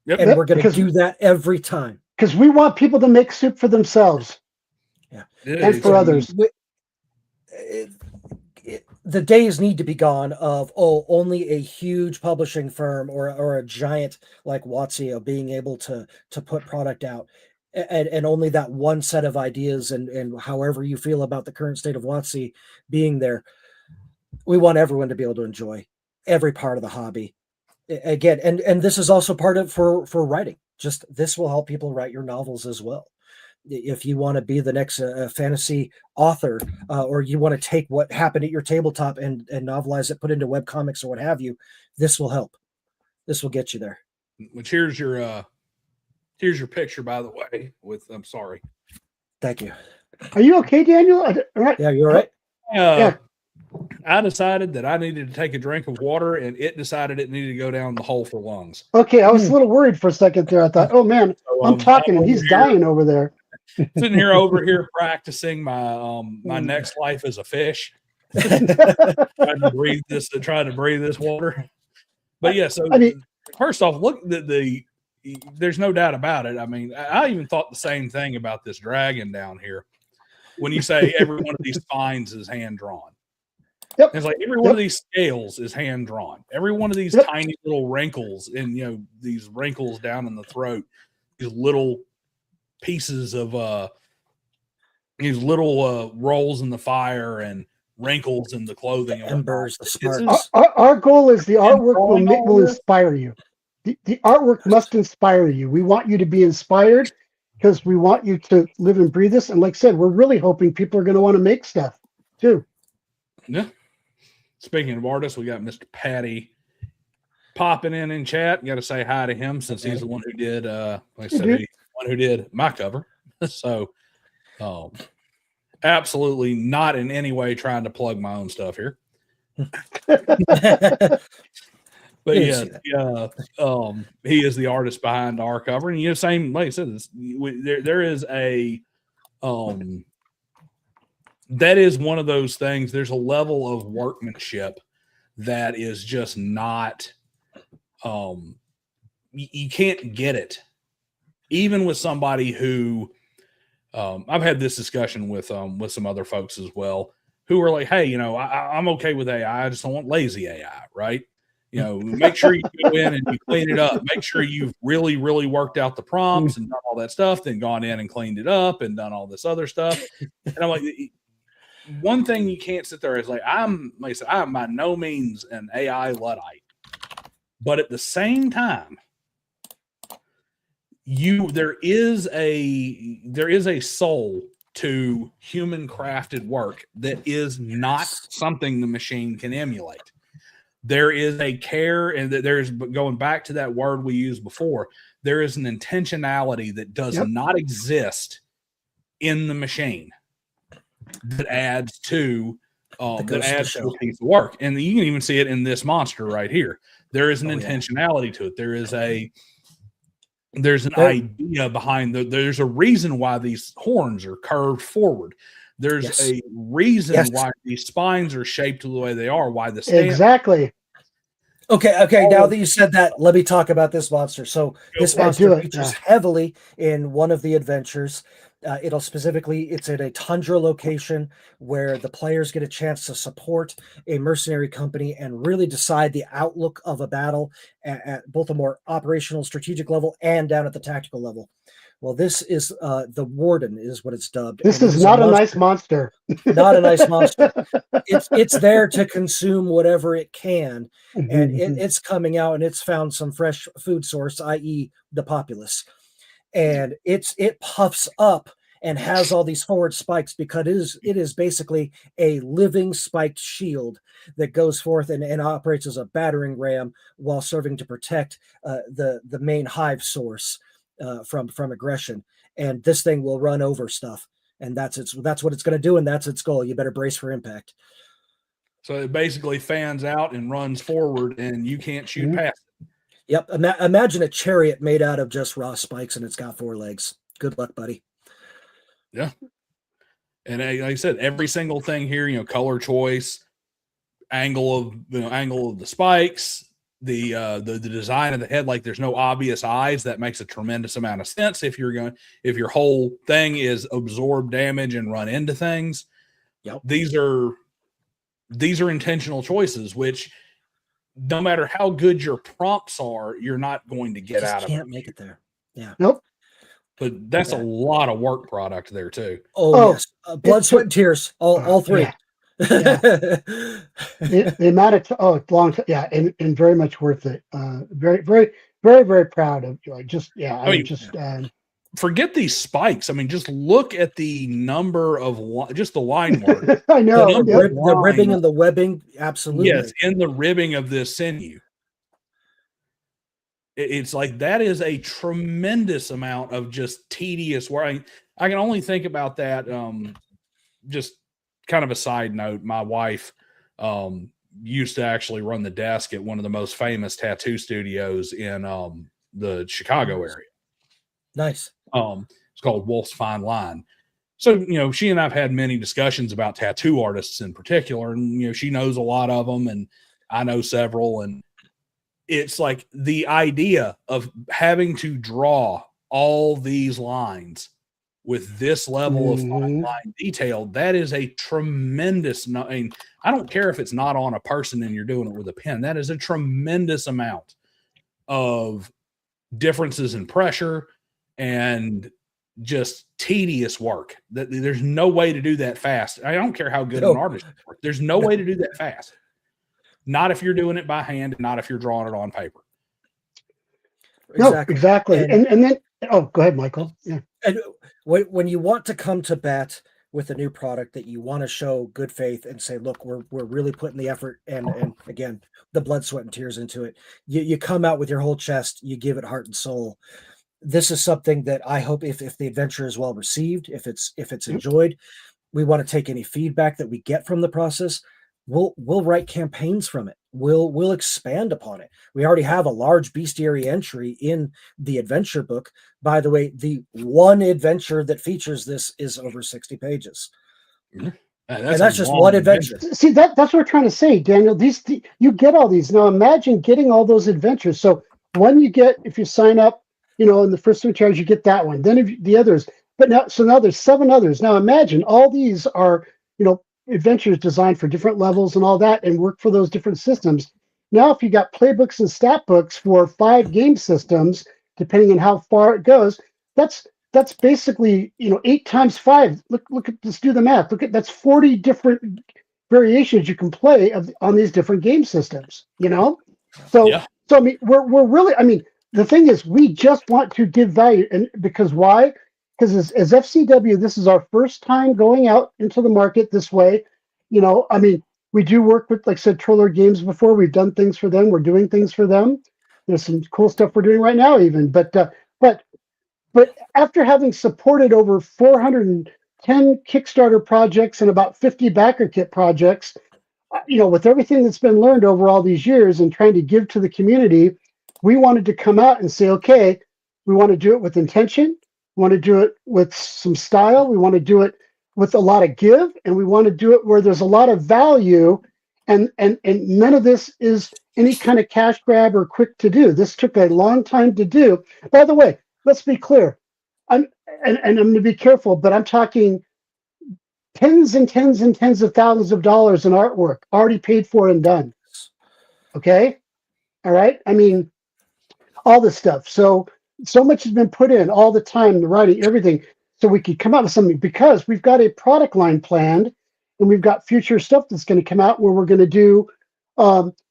Yep. And we're going to do that every time. Because we want people to make soup for themselves. Yeah. And for others. The days need to be gone of, only a huge publishing firm or a giant like WotC being able to put product out. And only that one set of ideas and however you feel about the current state of WotC being there. We want everyone to be able to enjoy every part of the hobby. Again, and this is also part of for writing. Just this will help people write your novels as well. If you want to be the next fantasy author, or you want to take what happened at your tabletop and novelize it, put into webcomics or what have you, this will help. This will get you there. Which here's your Here's your picture, by the way. I'm sorry. Thank you. Are you okay, Daniel? All right. Yeah, you're right. Yeah. I decided that I needed to take a drink of water, and it decided it needed to go down the hole for lungs. Okay, I was a little worried for a second there. I thought, oh man, So, I'm talking and over he's here- dying over there. Sitting here over here practicing my my next life as a fish. Trying to breathe this water. But yeah, so I mean, first off, look there's no doubt about it. I mean, I even thought the same thing about this dragon down here. When you say every one of these spines is hand drawn. Yep. It's like every one of these scales is hand drawn. Every one of these tiny little wrinkles and these wrinkles down in the throat, these little pieces of these little rolls in the fire and wrinkles in the clothing, Embers, the sparks. Our goal is the artwork will inspire you. The artwork must inspire you. We want you to be inspired because we want you to live and breathe this. And like I said, we're really hoping people are going to want to make stuff too. Yeah. Speaking of artists, we got Mr. Patty popping in chat. Got to say hi to him since he's the one who did, like I said, he's the one who did my cover. So, absolutely not in any way trying to plug my own stuff here. But yeah, he is the artist behind our cover, and same like I said, there is a that is one of those things. There's a level of workmanship that is just not you can't get it, even with somebody who I've had this discussion with some other folks as well, who are like, hey, I'm okay with AI. I just don't want lazy AI, right? Make sure you go in and you clean it up. Make sure you've really, really worked out the prompts and done all that stuff, then gone in and cleaned it up and done all this other stuff. And I'm like, one thing you can't sit there is like I am by no means an AI Luddite, but at the same time, there is a soul to human crafted work that is not something the machine can emulate. There is a care, and there's going back to that word we used before. There is an intentionality that does not exist in the machine that adds to a piece of work, and you can even see it in this monster right here. There is an intentionality to it. There's an idea behind there's a reason why these horns are curved forward. There's a reason why these spines are shaped the way they are, why the stand. Exactly. Okay. Now that you said that, let me talk about this monster. So this monster features heavily in one of the adventures. It's at a tundra location where the players get a chance to support a mercenary company and really decide the outlook of a battle at both a more operational strategic level and down at the tactical level. Well, this is the Warden is what it's dubbed. This is not a nice monster. Not a nice monster. It's there to consume whatever it can, and it's coming out and it's found some fresh food source, i.e., the populace, and it puffs up and has all these forward spikes because it is basically a living spiked shield that goes forth and operates as a battering ram while serving to protect the main hive source from aggression. And this thing will run over stuff, and that's what it's going to do, and that's its goal. You better brace for impact. So it basically fans out and runs forward, and you can't shoot past it. Yep. Imagine a chariot made out of just raw spikes, and it's got 4 legs. Good luck, buddy. Yeah. And like I said, every single thing here, color choice, angle of the spikes, the design of the head, like there's no obvious eyes. That makes a tremendous amount of sense if your whole thing is absorb damage and run into things. Yep. These are intentional choices, which no matter how good your prompts are, you're not going to get out of it. Can't make it there. Yeah. Nope. But that's a lot of work product there too. Oh yes. Blood, sweat, and tears. All 3. Yeah. The amount of long, and very much worth it. Very, very, very, very proud of you. Forget these spikes. I mean, just look at the number of just the line work. I know the ribbing and the webbing. Absolutely. Yes, in the ribbing of this sinew. It's like that is a tremendous amount of just tedious work. I can only think about that. Just kind of a side note, my wife used to actually run the desk at one of the most famous tattoo studios in the Chicago area. Nice. It's called Wolf's Fine Line. So, she and I've had many discussions about tattoo artists in particular, and, she knows a lot of them, and I know several, and it's like the idea of having to draw all these lines with this level of fine line detail, that is a tremendous, I don't care if it's not on a person and you're doing it with a pen, that is a tremendous amount of differences in pressure and just tedious work. That there's no way to do that fast. I don't care how good an artist is. There's no way to do that fast. Not if you're doing it by hand, and not if you're drawing it on paper. No, exactly. And then, go ahead, Michael. Yeah. And when you want to come to bat with a new product that you want to show good faith and say, look, we're really putting the effort and again, the blood, sweat, and tears into it. You come out with your whole chest, you give it heart and soul. This is something that I hope if the adventure is well received, if it's enjoyed, we want to take any feedback that we get from the process. We'll write campaigns from it. We'll expand upon it. We already have a large bestiary entry in the adventure book. By the way, the one adventure that features this is over 60 pages. And that's just one adventure. See, that's what we're trying to say, Daniel. You get all these. Now imagine getting all those adventures. So one you get if you sign up, in the first 3 charge, you get that one. Then if the others, but now there's 7 others. Now imagine all these are, adventures designed for different levels and all that, and work for those different systems. Now, if you got playbooks and stat books for 5 game systems, depending on how far it goes, that's basically 8 times 5. Look at, let's do the math. That's 40 different variations you can play on these different game systems. So I mean, we're really, I mean, the thing is, we just want to give value, and because why? Because as FCW, this is our first time going out into the market this way. I mean, we do work with, like I said, Troller Games before. We've done things for them. We're doing things for them. There's some cool stuff we're doing right now, even. But after having supported over 410 Kickstarter projects and about 50 backer kit projects, with everything that's been learned over all these years and trying to give to the community, we wanted to come out and say, okay, we want to do it with intention. We want to do it with some style. We want to do it with a lot of give, and we want to do it where there's a lot of value, and none of this is any kind of cash grab or quick to do. This took a long time to do. By the way, let's be clear. I'm going to be careful, but I'm talking tens and tens and tens of thousands of dollars in artwork already paid for and done. Okay? All right? I mean, all this stuff. So much has been put in, all the time, the writing, everything, so we could come out with something, because we've got a product line planned, and we've got future stuff that's going to come out where we're going to do,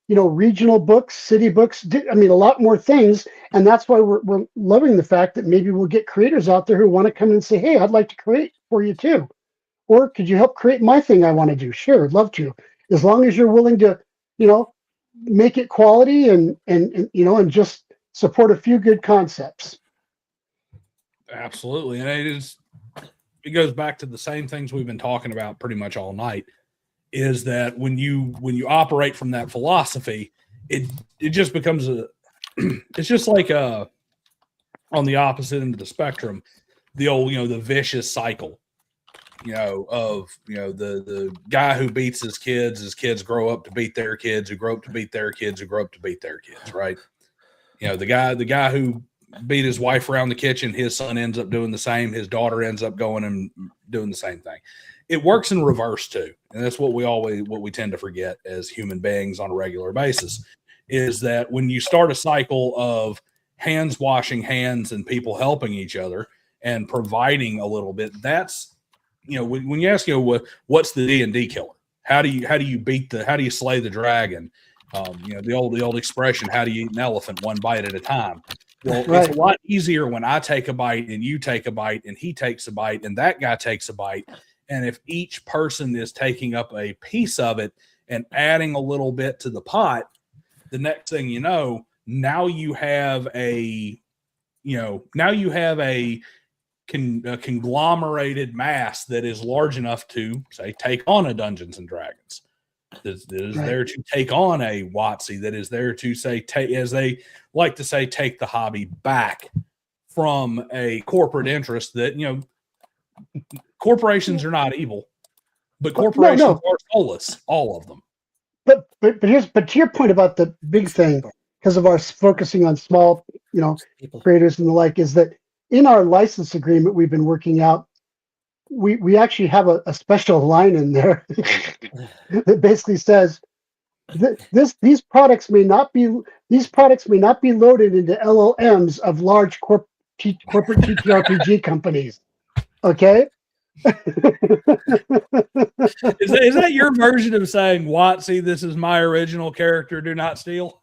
regional books, city books. I mean, a lot more things, and that's why we're loving the fact that maybe we'll get creators out there who want to come and say, hey, I'd like to create for you too. Or could you help create my thing I want to do? Sure, I'd love to. As long as you're willing to, make it quality and just support a few good concepts. Absolutely. And it goes back to the same things we've been talking about pretty much all night, is that when you operate from that philosophy, it just becomes it's just like on the opposite end of the spectrum, the old, the vicious cycle, of, the guy who beats his kids grow up to beat their kids, who grow up to beat their kids, who grow up to beat their kids. Right. The guy who beat his wife around the kitchen, his son ends up doing the same. His daughter ends up going and doing the same thing. It works in reverse too. And that's what we tend to forget as human beings on a regular basis, is that when you start a cycle of hands washing hands and people helping each other and providing a little bit, that's, when you ask, what's the D&D killer? How do you slay the dragon? The old expression, how do you eat an elephant one bite at a time? Well, right. It's a lot easier when I take a bite and you take a bite and he takes a bite and that guy takes a bite. And if each person is taking up a piece of it and adding a little bit to the pot, the next thing you know, now you have a conglomerated mass that is large enough to, say, take on a Dungeons and Dragons. That is Right. there to take on a WotC, that is there to say, as they like to say, take the hobby back from a corporate interest. That, corporations are not evil, but corporations are soulless, all of them. But to your point about the big thing, because of our focusing on small, creators and the like, is that in our license agreement we've been working out, we actually have a special line in there that basically says these products may not be loaded into LLMs of large corporate TTRPG companies. Okay. Is that your version of saying, WotC, this is my original character, do not steal?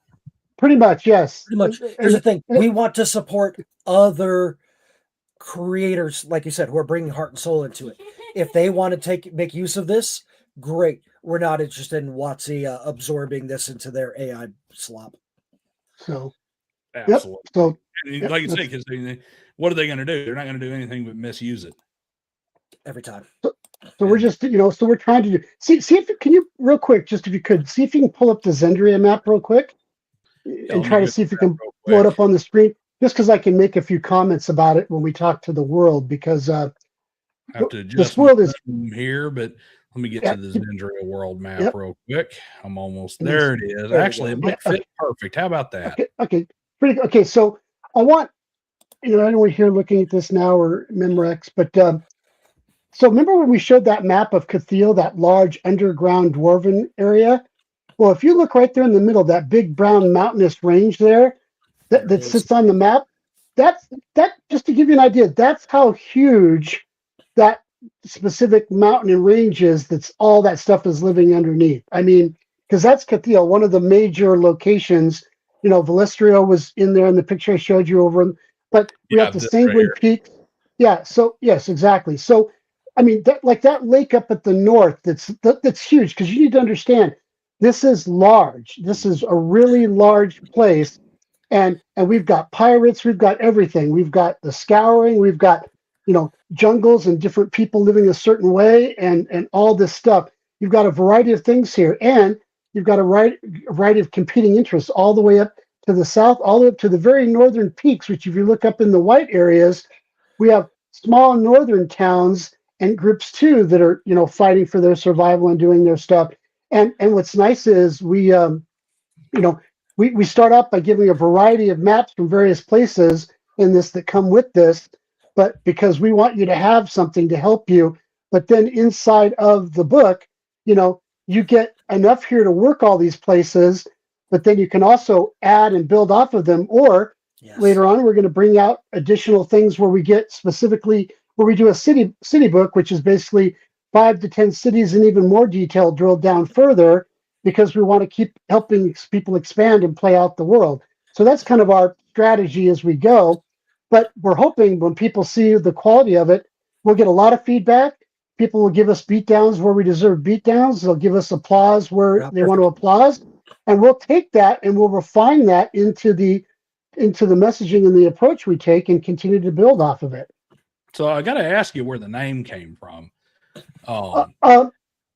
Pretty much, yes. Pretty much. Here's the thing. We want to support other creators, like you said, who are bringing heart and soul into it. If they want to make use of this, great. We're not interested in WotC absorbing this into their AI slop. So, absolutely. Yep. So, like you say, because what are they going to do? They're not going to do anything but misuse it every time. So we're just, so we're trying to do. See if can you real quick, just if you could, see if you can pull up the Xendria map real quick, and try to see if you can blow it up on the screen. Just because I can make a few comments about it when we talk to the world, because I have to adjust this world is here, but let me get to the Xendria world map real quick. I'm almost there. It is actually it might fit perfect. How about that? Okay. Pretty okay. So I want anyone here looking at this now or Memorex, but so remember when we showed that map of Cathiel, that large underground dwarven area? Well, if you look right there in the middle, that big brown mountainous range there that sits on the map, that just to give you an idea, that's how huge that specific mountain and range is. That's all that stuff is living underneath. I mean, because that's Cathiel, one of the major locations. Valistrio was in there in the picture I showed you over, but we have the Sanguine Peak. Yeah. So yes, exactly. So I mean, that lake up at the north, that's huge, because you need to understand this is large. This is a really large place, and we've got pirates, we've got everything. We've got the scouring, we've got jungles and different people living a certain way, and all this stuff. You've got a variety of things here, and you've got a variety of competing interests all the way up to the south, all the way up to the very northern peaks. Which, if you look up in the white areas, we have small northern towns and groups too that are fighting for their survival and doing their stuff. And what's nice is we start out by giving a variety of maps from various places in this that come with this, but because we want you to have something to help you. But then inside of the book, you get enough here to work all these places, but then you can also add and build off of them. Or later on, we're going to bring out additional things where we get specifically where we do a city book, which is basically 5 to 10 cities and even more detail drilled down further, because we want to keep helping people expand and play out the world. So that's kind of our strategy as we go. But we're hoping when people see the quality of it, we'll get a lot of feedback. People will give us beatdowns where we deserve beatdowns. They'll give us applause where they want to applause. And we'll take that and we'll refine that into the messaging and the approach we take, and continue to build off of it. So I got to ask you where the name came from. So I got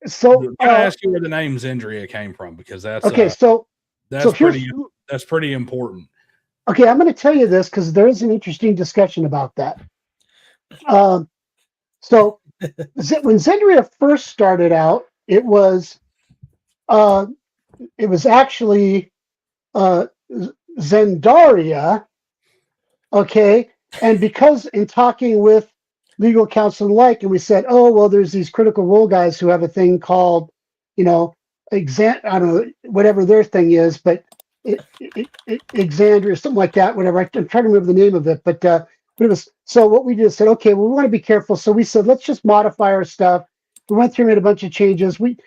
to ask you where the name Xendria came from, because that's okay. That's pretty important. Okay, I'm going to tell you this because there is an interesting discussion about that. So when Xendria first started out, it was actually Xendaria. Okay. And because in talking with legal counsel and and we said, oh, well, there's these Critical Role guys who have a thing called, I don't know, whatever their thing is, but Xendria, something like that, whatever. I'm trying to remember the name of it, but it was, so what we did is said, okay, well, we want to be careful. So we said, let's just modify our stuff. We went through and made a bunch of changes. We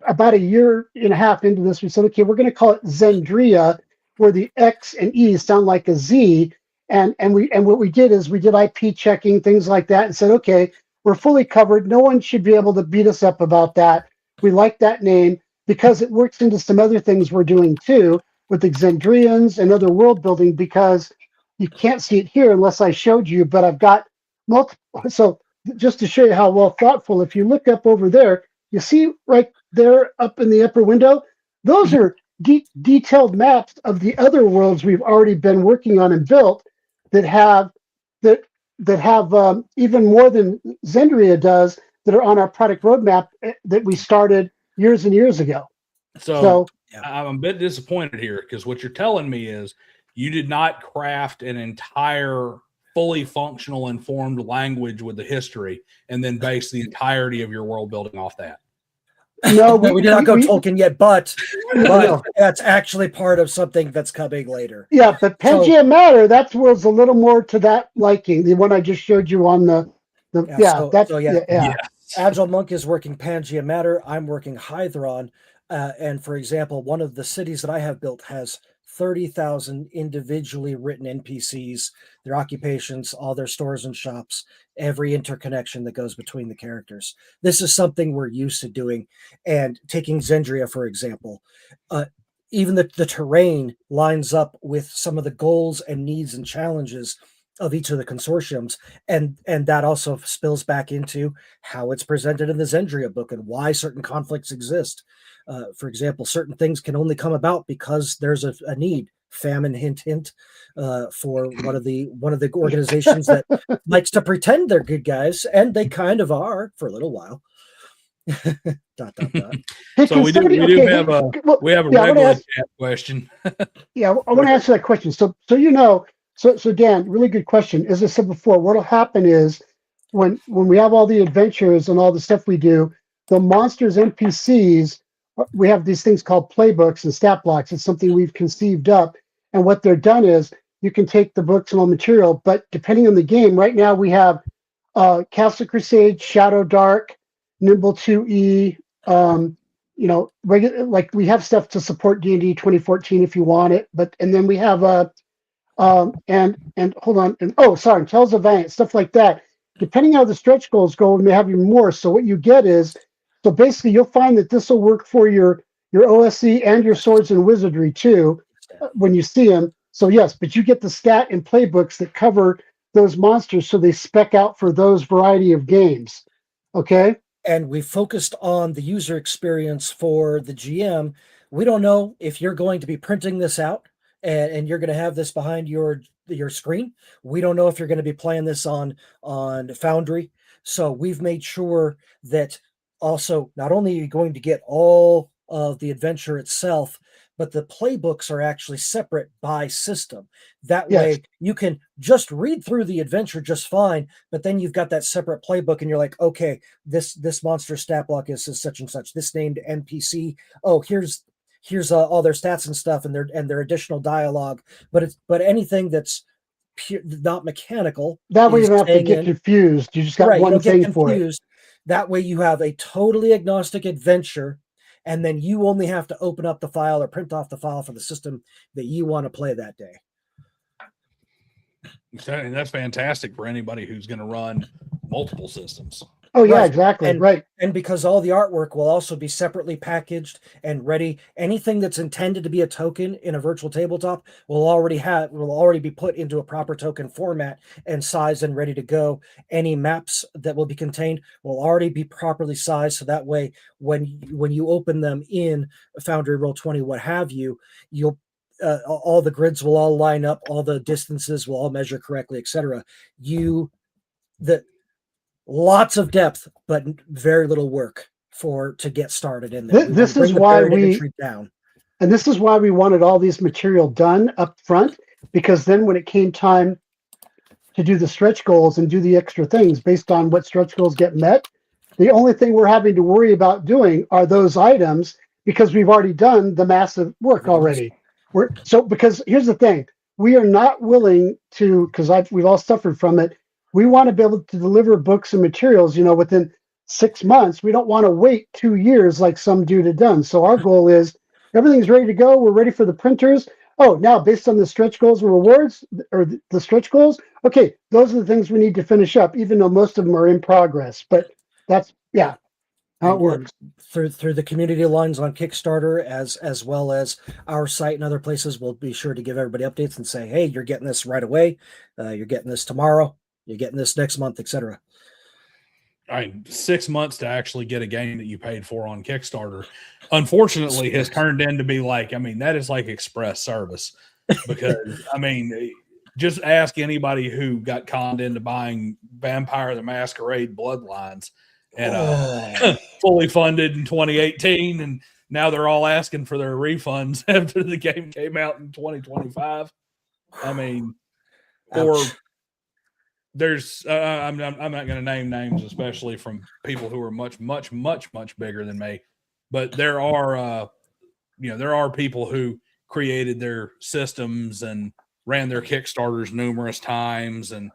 about a year and a half into this, we said, okay, we're going to call it Xendria, where the X and E sound like a Z. And what we did is we did IP checking, things like that, and said, okay, we're fully covered. No one should be able to beat us up about that. We like that name because it works into some other things we're doing too. with the Xendrians and other world building, because you can't see it here unless I showed you, but I've got multiple. So just to show you how well thoughtful, if you look up over there, you see right there up in the upper window, those are detailed maps of the other worlds we've already been working on and built that have even more than Xendria does, that are on our product roadmap that we started years and years ago. So I'm a bit disappointed here, because what you're telling me is you did not craft an entire fully functional informed language with the history and then base the entirety of your world building off that. No, we did not go Tolkien yet, but that's actually part of something that's coming later. Yeah, but Pangea Matter, that was a little more to that liking. The one I just showed you on Agile Monk is working Pangea Matter. I'm working Hydron. And for example, one of the cities that I have built has 30,000 individually written NPCs, their occupations, all their stores and shops, every interconnection that goes between the characters. This is something we're used to doing. And taking Xendria, for example, even the terrain lines up with some of the goals and needs and challenges of each of the consortiums, and that also spills back into how it's presented in the Xendria book and why certain conflicts exist. For example, certain things can only come about because there's a need. Famine, hint, hint, for one of the organizations that likes to pretend they're good guys, and they kind of are for a little while. Hey, so we have a regular chat question. I want to answer that question. So Dan, really good question. As I said before, what'll happen is when we have all the adventures and all the stuff we do, the monsters, NPCs, we have these things called playbooks and stat blocks. It's something we've conceived up. And what they're done is you can take the books and all material, but depending on the game, right now we have Castle Crusade, Shadow Dark, Nimble 2E, like we have stuff to support D&D 2014 if you want it, and then we have Tales of Valiant, stuff like that. Depending on how the stretch goals go, we may have even more. So what you get is, so basically you'll find that this will work for your OSC and your swords and wizardry too, when you see them. So yes, but you get the stat and playbooks that cover those monsters, so they spec out for those variety of games. Okay. And we focused on the user experience for the GM. We don't know if you're going to be printing this out and you're going to have this behind your screen. We don't know if you're going to be playing this on Foundry. So we've made sure that also not only are you going to get all of the adventure itself, but the playbooks are actually separate by system. That way you can just read through the adventure just fine, but then you've got that separate playbook and you're like, okay, this monster stat block is such and such, this named NPC. Oh, here's all their stats and stuff and their additional dialogue. But anything that's not mechanical. That way you don't have to get confused. You just got one thing for it. That way you have a totally agnostic adventure, and then you only have to open up the file or print off the file for the system that you want to play that day. That's fantastic for anybody who's going to run multiple systems. Oh yeah, exactly. And because all the artwork will also be separately packaged and ready. Anything that's intended to be a token in a virtual tabletop will already be put into a proper token format and size and ready to go. Any maps that will be contained will already be properly sized, so that way when you open them in Foundry, Roll20, what have you, you'll all the grids will all line up, all the distances will all measure correctly, etc. Lots of depth, but very little work to get started in there. This is why we wanted all these material done up front, because then when it came time to do the stretch goals and do the extra things based on what stretch goals get met, the only thing we're having to worry about doing are those items, because we've already done the massive work already. Because here's the thing, we are not willing to, because we've all suffered from it. We want to be able to deliver books and materials, within 6 months. We don't want to wait 2 years like some dude had done. So our goal is everything's ready to go. We're ready for the printers. Oh, now based on the stretch goals and rewards, or the stretch goals, okay, those are the things we need to finish up, even though most of them are in progress. But that's, How it works. Through the community lines on Kickstarter, as well as our site and other places, we'll be sure to give everybody updates and say, hey, you're getting this right away. You're getting this tomorrow. You're getting this next month, etc. I mean, 6 months to actually get a game that you paid for on Kickstarter, unfortunately, has turned into be like, I mean, that is like express service. Because, I mean, just ask anybody who got conned into buying Vampire the Masquerade Bloodlines and fully funded in 2018, and now they're all asking for their refunds after the game came out in 2025. I mean, or there's I'm not going to name names, especially from people who are much bigger than me, but there are there are people who created their systems and ran their Kickstarters numerous times and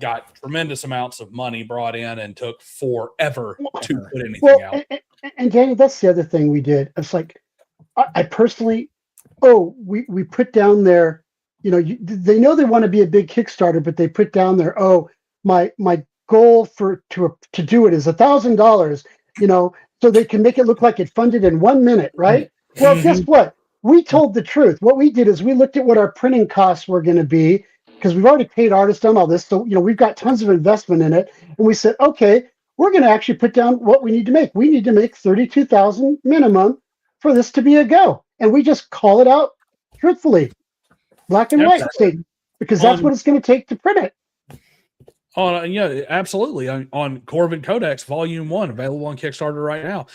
got tremendous amounts of money brought in and took forever to put anything out. And Daniel, that's the other thing we did. It's like, I personally, we put down there, they know they want to be a big Kickstarter, but they put down there, my goal to do it is $1,000, so they can make it look like it funded in 1 minute, right? Well, guess what? We told the truth. What we did is we looked at what our printing costs were going to be, because we've already paid artists on all this. So, we've got tons of investment in it. And we said, okay, we're going to actually put down what we need to make. We need to make $32,000 minimum for this to be a go. And we just call it out truthfully, black and white, because that's what it's going to take to print it. Absolutely. On Corvid Codex Volume 1, available on Kickstarter right now.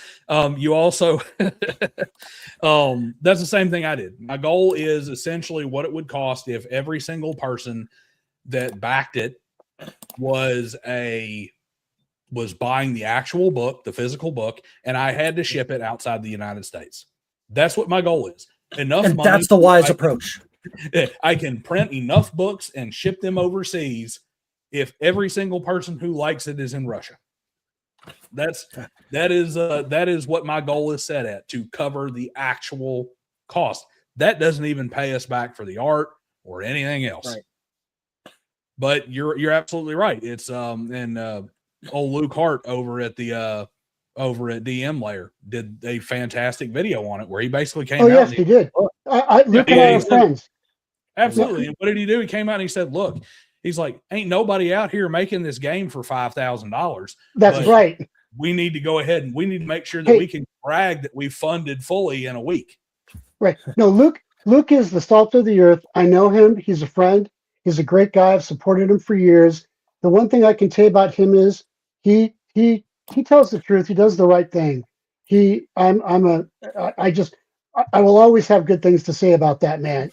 You also, that's the same thing I did. My goal is essentially what it would cost if every single person that backed it was buying the actual book, the physical book, and I had to ship it outside the United States. That's what my goal is. Enough and money. That's the wise approach. I can print enough books and ship them overseas if every single person who likes it is in Russia. That is what my goal is set at, to cover the actual cost. That doesn't even pay us back for the art or anything else. Right. But you're absolutely right. It's old Luke Hart over at DM Layer did a fantastic video on it where he basically came out. Yes, he did. Luke and I are friends. Absolutely. And what did he do? He came out and he said, look, he's like, ain't nobody out here making this game for $5,000. That's right. We need to go ahead and we need to make sure that we can brag that we funded fully in a week. Right. No, Luke is the salt of the earth. I know him. He's a friend. He's a great guy. I've supported him for years. The one thing I can say about him is he tells the truth. He does the right thing. I will always have good things to say about that man.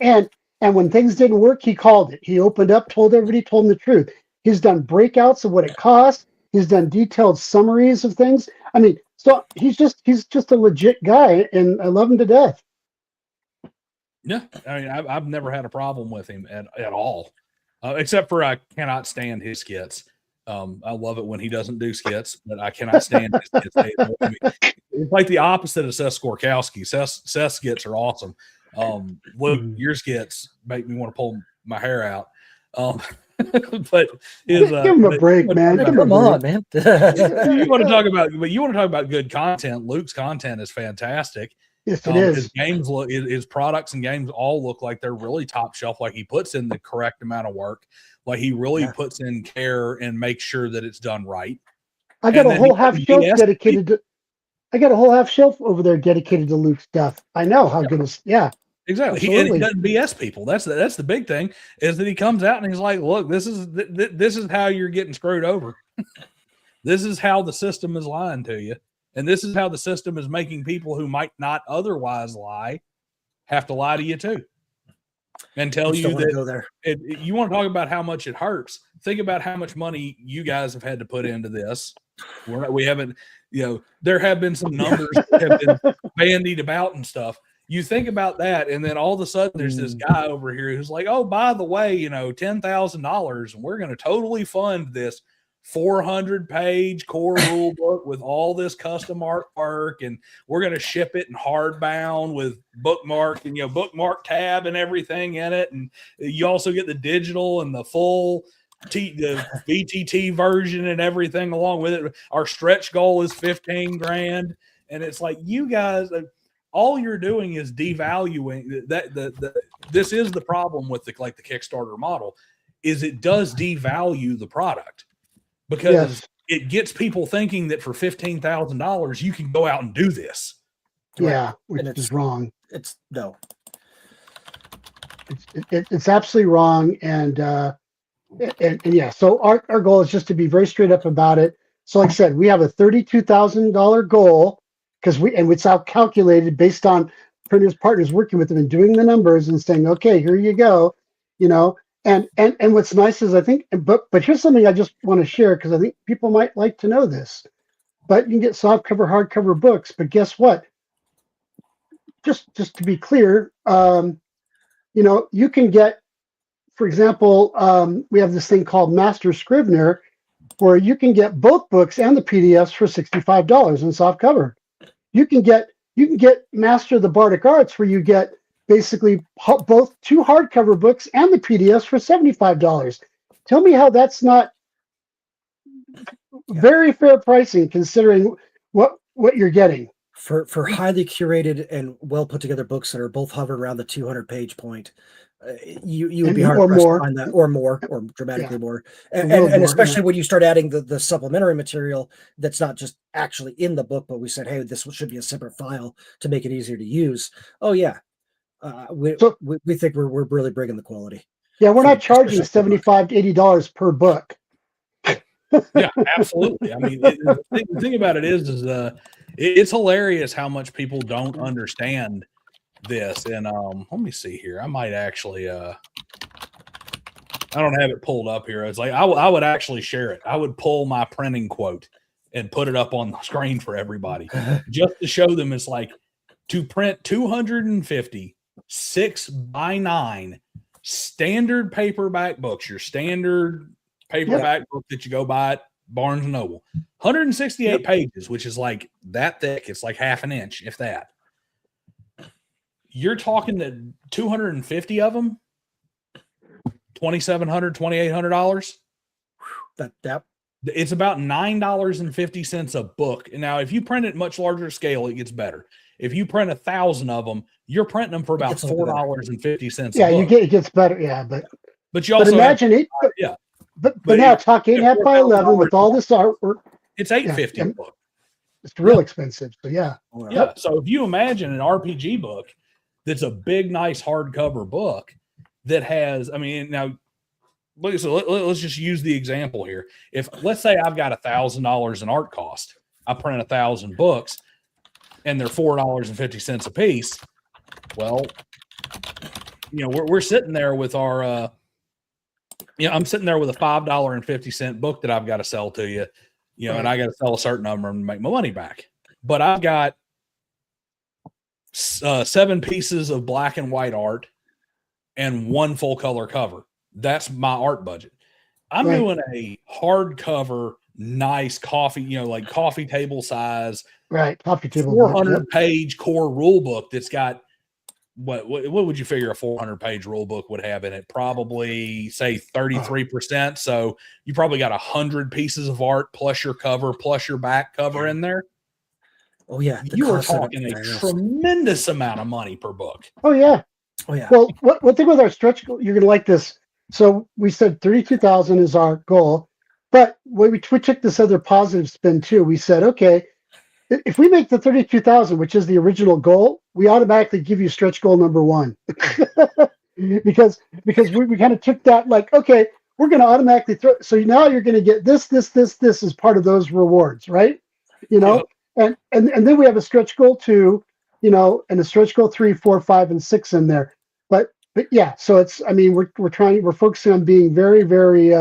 And when things didn't work, he called it. He opened up, told everybody, told them the truth. He's done breakouts of what it costs. He's done detailed summaries of things. I mean, so he's just a legit guy, and I love him to death. Yeah, I mean, I've never had a problem with him at all, except for I cannot stand his skits. I love it when he doesn't do skits, but I cannot stand his skits. It's like the opposite of Seth Skorkowski. Seth's skits are awesome. Luke, your skits make me want to pull my hair out. But give him a break, man. Come on, man. you want to talk about good content. Luke's content is fantastic. Yes, it is. His games his products and games all look like they're really top shelf. Like he puts in the correct amount of work. Like he really puts in care and makes sure that it's done right. I got a whole half shelf dedicated to. I got a whole half shelf over there dedicated to Luke's stuff. I know how good it's. Yeah. Exactly. He doesn't BS people. That's the big thing, is that he comes out and he's like, look, this is how you're getting screwed over. This is how the system is lying to you. And this is how the system is making people who might not otherwise lie have to lie to you too. And tell you that you want to talk about how much it hurts. Think about how much money you guys have had to put into this. We haven't, there have been some numbers that have been bandied about and stuff. You think about that, and then all of a sudden there's this guy over here who's like, oh, by the way, $10,000, and we're going to totally fund this 400-page core rule book with all this custom artwork, and we're going to ship it in hardbound with bookmark and bookmark tab and everything in it, and you also get the digital and the full the VTT version and everything along with it. Our stretch goal is 15 grand. And it's like, you guys, all you're doing is devaluing that. This is the problem with the Kickstarter model, is it does devalue the product, because it gets people thinking that for $15,000 you can go out and do this. Yeah, which is wrong. It's absolutely wrong, and yeah. So our goal is just to be very straight up about it. So, like I said, we have a $32,000 goal, because it's out calculated based on printers partners working with them and doing the numbers and saying, okay, here you go, And what's nice is, I think, but here's something I just want to share, because I think people might like to know this. But you can get softcover, hardcover books. But guess what? Just to be clear, you can get, for example, we have this thing called Master Scrivener, where you can get both books and the PDFs for $65 in softcover. You can get Master of the Bardic Arts, where you get basically both 2 hardcover books and the PDFs for $75. Tell me how that's not very fair pricing, considering what you're getting. For highly curated and well put together books that are both hovering around the 200-page point, you would be hard pressed to find that, or more, or dramatically more. And especially when you start adding the supplementary material that's not just actually in the book, but we said, hey, this should be a separate file to make it easier to use. Oh yeah. We think we're really bringing the quality. Yeah, we're not charging $75 to $80 per book. Yeah, absolutely. I mean, the thing about it is it's hilarious how much people don't understand this. And let me see here. I might actually I don't have it pulled up here. It's like I would actually share it. I would pull my printing quote and put it up on the screen for everybody, just to show them it's like, to print 250 6x9 standard paperback books, your standard paperback book that you go buy at Barnes and Noble, 168 pages, which is like that thick. It's like half an inch, if that. You're talking that 250 of them, $2,700, $2,800. That It's about $9.50 a book. And now, if you print it much larger scale, it gets better. If you print 1,000 of them, you're printing them for about $4.50. Yeah, it gets better. Yeah, but you also imagine it. But now talk 8.5 by 11 with all this artwork. It's $8.50 a book. It's real expensive. So yeah. Yeah. So if you imagine an RPG book that's a big, nice hardcover book that has, I mean, now so let's just use the example here. If, let's say I've got $1,000 in art cost, I print 1,000 books, and they're $4.50 a piece. Well, we're sitting there with our, I'm sitting there with a $5.50 book that I've got to sell to you, and I got to sell a certain number and make my money back. But I've got 7 pieces of black and white art and 1 full color cover. That's my art budget. I'm doing a hardcover, nice coffee, like coffee table size, coffee table 400-page core rule book that's got what would you figure a 400-page rule book would have in it? Probably say 33%. So you probably got 100 pieces of art plus your cover plus your back cover in there. Oh yeah, you are talking a tremendous amount of money per book. Oh yeah. Well, one thing with our stretch goal, you're gonna like this. So we said 32,000 is our goal, but we took this other positive spin too. We said, okay, if we make the 32,000, which is the original goal, we automatically give you stretch goal number 1, because we kind of took that, like, okay, we're going to automatically throw. So now you're going to get this as part of those rewards, right? And then we have a stretch goal 2, and a stretch goal 3, 4, 5, and 6 in there. But yeah, so it's, I mean, we're focusing on being very, very,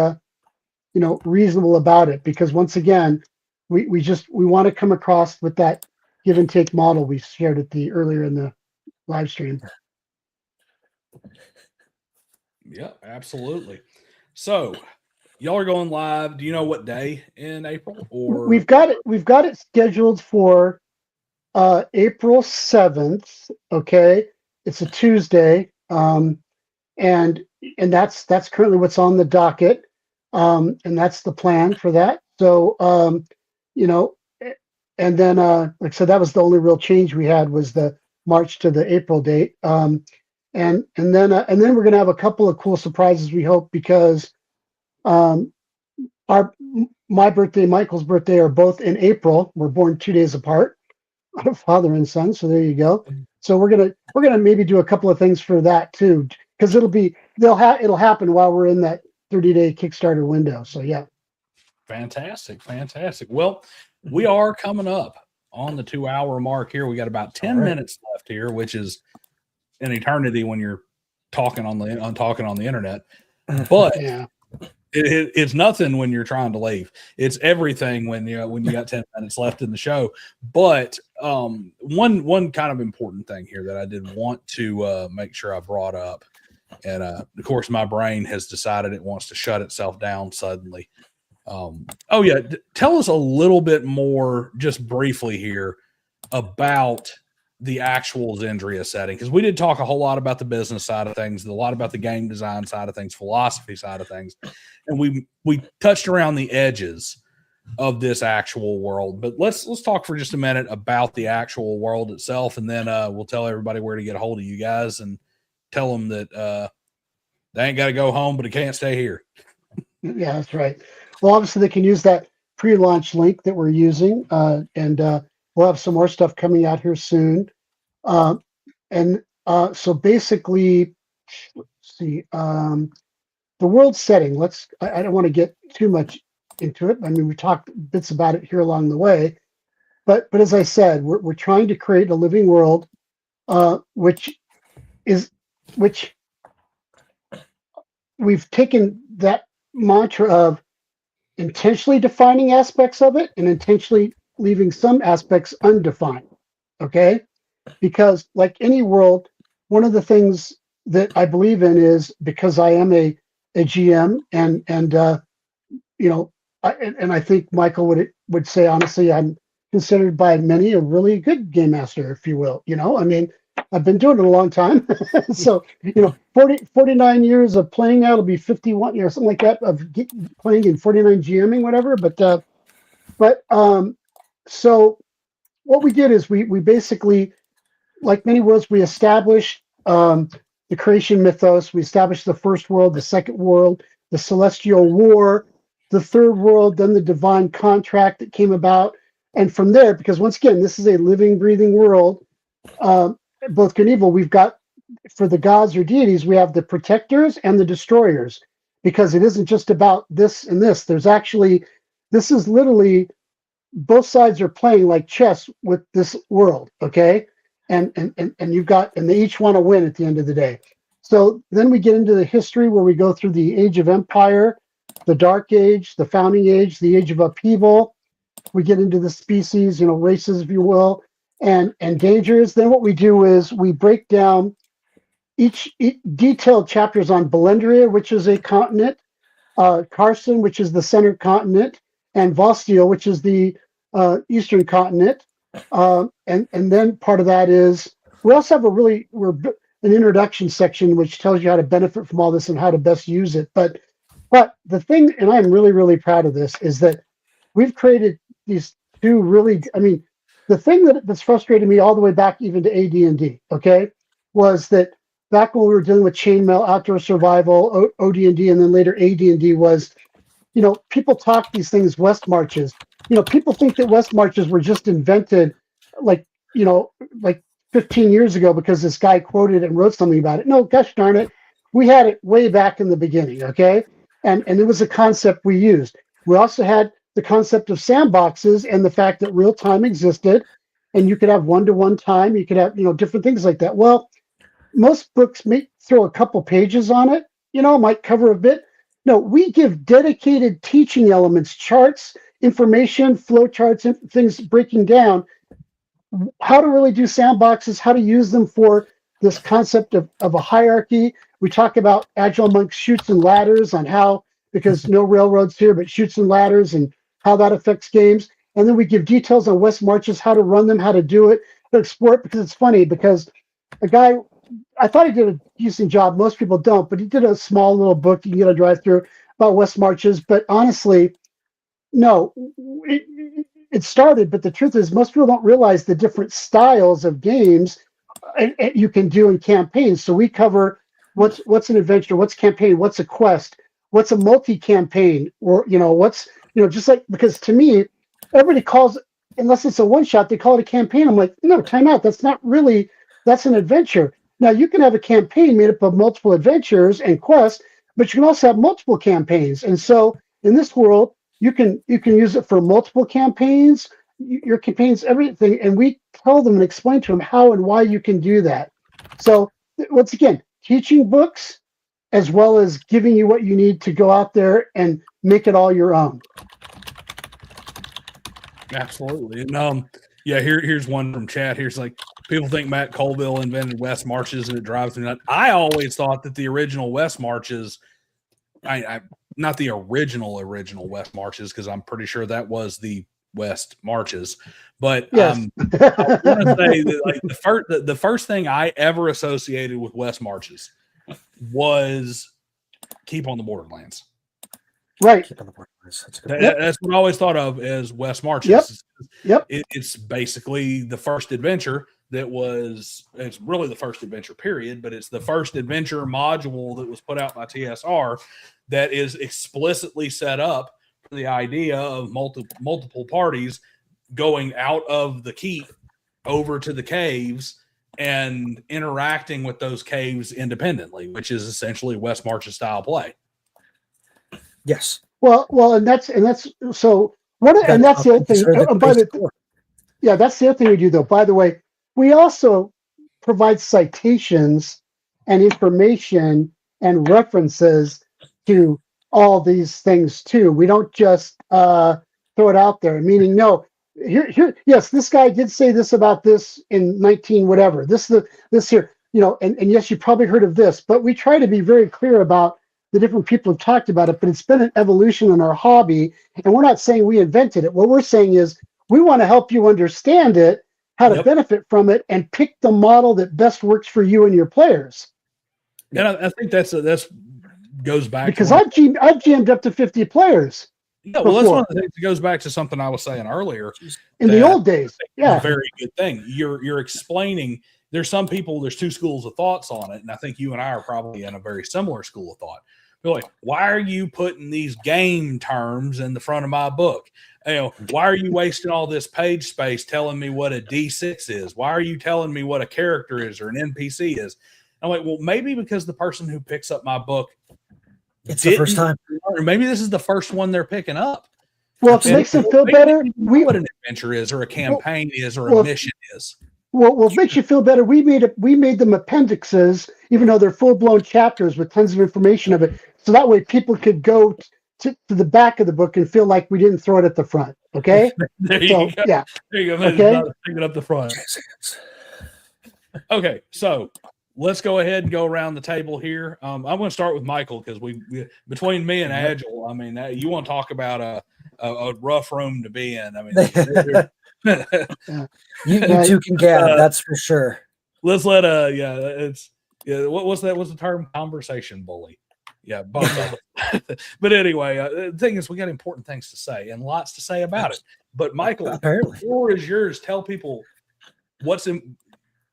reasonable about it, because once again, we want to come across with that give and take model we shared earlier in the live stream. Yeah, absolutely. So y'all are going live. Do you know what day in April? Or we've got it scheduled for April 7th. Okay. It's a Tuesday. And that's currently what's on the docket. and that's the plan for that. So, you know, and then, like I said, that was the only real change we had was the March to the April date. And then we're going to have a couple of cool surprises, we hope, because my birthday, Michael's birthday are both in April. We're born 2 days apart, father and son. So there you go. So we're gonna maybe do a couple of things for that too, because it'll happen while we're in that 30-day Kickstarter window. So yeah. Fantastic. Well, we are coming up on the 2-hour mark here. We got about 10 minutes left here, which is an eternity when you're talking on the internet. But Yeah. It's nothing when you're trying to leave. It's everything when you got 10 minutes left in the show. But one kind of important thing here that I did want to make sure I brought up, and of course my brain has decided it wants to shut itself down suddenly. Tell us a little bit more, just briefly here, about the actual Xendria setting, because we did talk a whole lot about the business side of things, a lot about the game design side of things, philosophy side of things, and we touched around the edges of this actual world. But let's talk for just a minute about the actual world itself, and then we'll tell everybody where to get a hold of you guys and tell them that they ain't got to go home, but it can't stay here. Yeah, that's right. Well, obviously they can use that pre-launch link that we're using, and we'll have some more stuff coming out here soon. So basically, let's see, the world setting. I don't want to get too much into it. I mean, we talked bits about it here along the way, but as I said, we're trying to create a living world, which we've taken that mantra of intentionally defining aspects of it and intentionally leaving some aspects undefined. Okay? Because like any world, one of the things that I believe in is, because I am a GM and I think Michael would say, honestly, I'm considered by many a really good game master, if you will. I mean, I've been doing it a long time. So, 49 years of playing out will be 51, something like that, of playing in 49 GMing, whatever. But so what we did is we basically, like many worlds, we established the creation mythos. We established the first world, the second world, the celestial war, the third world, then the divine contract that came about. And from there, because once again, this is a living, breathing world, both good and evil, we've got, for the gods or deities, we have the protectors and the destroyers, because it isn't just about this and this. This is literally, both sides are playing like chess with this world, okay? And they each want to win at the end of the day. So then we get into the history where we go through the Age of Empire, the Dark Age, the Founding Age, the Age of Upheaval. We get into the species, races, if you will, and dangers. Then what we do is we break down each detailed chapters on Belendria, which is a continent, Carson, which is the center continent, and Vosteel, which is the eastern continent. And then part of that is we also have an introduction section which tells you how to benefit from all this and how to best use it. But the thing, and I'm really, really proud of this, is that we've created these two really, the thing that's frustrated me all the way back even to AD&D, okay, was that back when we were dealing with chainmail, outdoor survival, OD&D, and then later AD&D was, people talk these things, westmarches. People think that westmarches were just invented like 15 years ago because this guy quoted it and wrote something about it. No, gosh darn it. We had it way back in the beginning, okay? And it was a concept we used. We also had the concept of sandboxes and the fact that real time existed, and you could have one-to-one time, you could have, different things like that. Well, most books may throw a couple pages on it, might cover a bit. No, we give dedicated teaching elements, charts, information, flow charts, and things breaking down how to really do sandboxes, how to use them for this concept of a hierarchy. We talk about Agile Monk chutes and ladders on how, because no railroads here, but chutes and ladders and how that affects games. And then we give details on westmarches, how to run them, how to do it, to explore it, because it's funny, because a guy, I thought he did a decent job. Most people don't, but he did a small little book you can get a drive through about West Marches, but honestly, no, it started. But the truth is, most people don't realize the different styles of games and you can do in campaigns. So we cover what's an adventure, what's campaign, what's a quest, what's a multi-campaign, or what's just like, because to me, everybody calls, unless it's a one shot, they call it a campaign. I'm like, no, time out. That's not really, that's an adventure. Now you can have a campaign made up of multiple adventures and quests, but you can also have multiple campaigns. And so in this world, you can use it for multiple campaigns, your campaigns, everything, and we tell them and explain to them how and why you can do that. So once again, teaching books as well as giving you what you need to go out there and make it all your own. Absolutely. And yeah, here's one from chat. Here's like, people think Matt Colville invented West Marches and it drives me nuts. I always thought that the original West Marches, I not the original West Marches, because I'm pretty sure that was the West Marches, but yes. I want to say that like the first thing I ever associated with West Marches was Keep on the Borderlands. Right. Keep on the Borderlands. That's what I always thought of as West Marches. Yep. It's basically the first adventure it's really the first adventure period, but it's the first adventure module that was put out by TSR that is explicitly set up for the idea of multiple parties going out of the keep over to the caves and interacting with those caves independently, which is essentially West Marches style play. Yes. Well, and that's so what, and that's the other thing. That's the other thing we do, though. By the way, we also provide citations and information and references to all these things too. We don't just throw it out there. Meaning, no, here, yes, this guy did say this about this in 19 whatever. This here, and yes, you probably heard of this, but we try to be very clear about the different people have talked about it. But it's been an evolution in our hobby, and we're not saying we invented it. What we're saying is we want to help you understand it, how to benefit from it, and pick the model that best works for you and your players. And I think that's goes back because I've GM'd up to 50 players. Yeah, well, that's one of the things that goes back to something I was saying earlier. In the old days, yeah. A very good thing. You're explaining, there's two schools of thoughts on it, and I think you and I are probably in a very similar school of thought. They're like, why are you putting these game terms in the front of my book? Why are you wasting all this page space telling me what a D6 is? Why are you telling me what a character is or an NPC is? I'm like, well, maybe because the person who picks up my book, it's the first time, or maybe this is the first one they're picking up. Well, to make them feel better, what an adventure is, or a campaign is, or a mission is. Well, it makes you feel better. We made them appendixes, even though they're full-blown chapters with tons of information of it. So that way people could go to the back of the book and feel like we didn't throw it at the front. Okay? There you go. Yeah. There you go. Okay? Pick it up the front. Okay, so let's go ahead and go around the table here. I'm going to start with Michael because we between me and Agile, I mean, you want to talk about a rough room to be in. I mean, you two can gab, that's for sure. Let's let what's the term? Conversation bully. Yeah, both of them. But anyway, the thing is, we got important things to say and lots to say about it. But Michael, the floor is yours. Tell people what's in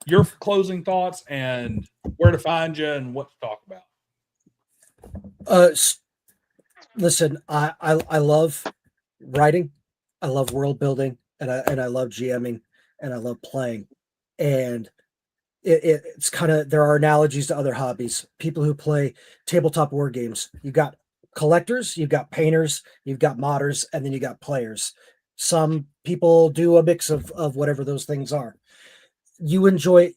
your closing thoughts and where to find you and what to talk about. Listen, I love writing, I love world building, and I love GMing, and I love playing. And it's kind of, there are analogies to other hobbies. People who play tabletop war games, you've got collectors, you've got painters, you've got modders, and then you got players. Some people do a mix of whatever those things are. You enjoyed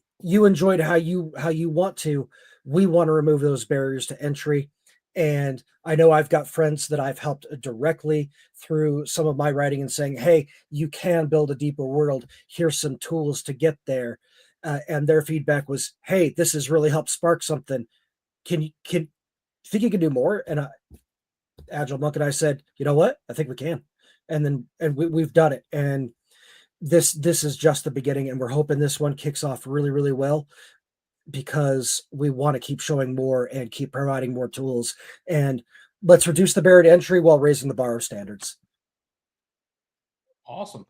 how you want to. We want to remove those barriers to entry. And I know I've got friends that I've helped directly through some of my writing and saying, hey, you can build a deeper world. Here's some tools to get there. And their feedback was, hey, this has really helped spark something. Can you think you can do more? And Agile Monk and I said, you know what? I think we can. And we've done it. And this is just the beginning. And we're hoping this one kicks off really, really well, because we want to keep showing more and keep providing more tools. And let's reduce the barrier to entry while raising the borrower standards. Awesome.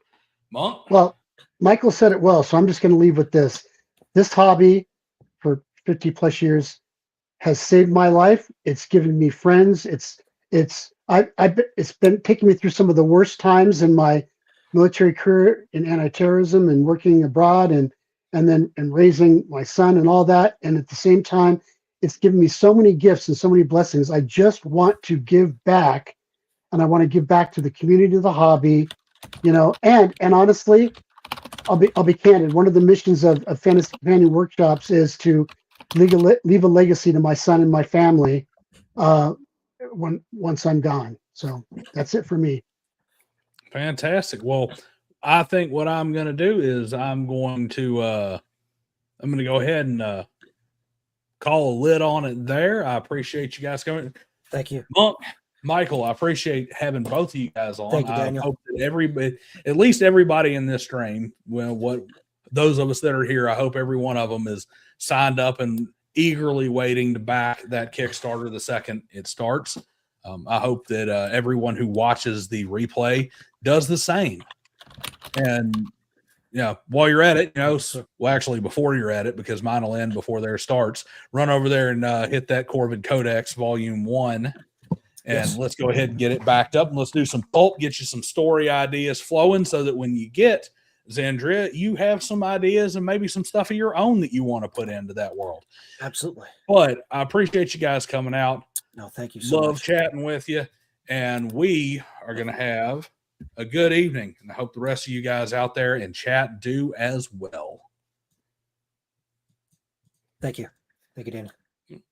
Monk? Well, Michael said it well, so I'm just going to leave with this. This hobby for 50 plus years has saved my life. It's given me friends. It's been taking me through some of the worst times in my military career in anti-terrorism and working abroad and raising my son and all that. And at the same time, it's given me so many gifts and so many blessings. I just want to give back, and I want to give back to the community of the hobby, and honestly, I'll be candid. One of the missions of Fantasy Companion Workshops is to leave a legacy to my son and my family once I'm gone. So that's it for me. Fantastic. Well, I think what I'm going to do is I'm going to go ahead and call a lid on it there. I appreciate you guys coming. Thank you. Monk, Michael, I appreciate having both of you guys on. Thank you, Daniel. I hope that at least everybody in this stream, those of us that are here, I hope every one of them is signed up and eagerly waiting to back that Kickstarter the second it starts. I hope that everyone who watches the replay does the same. And while you're at it, actually before you're at it, because mine will end before theirs starts, run over there and hit that Corvid Codex Volume 1. And let's go ahead and get it backed up, and let's do some pulp, get you some story ideas flowing so that when you get Xendria, you have some ideas and maybe some stuff of your own that you want to put into that world. Absolutely. But I appreciate you guys coming out. No, thank you so much. Love chatting with you. And we are going to have a good evening. And I hope the rest of you guys out there in chat do as well. Thank you. Thank you, Daniel.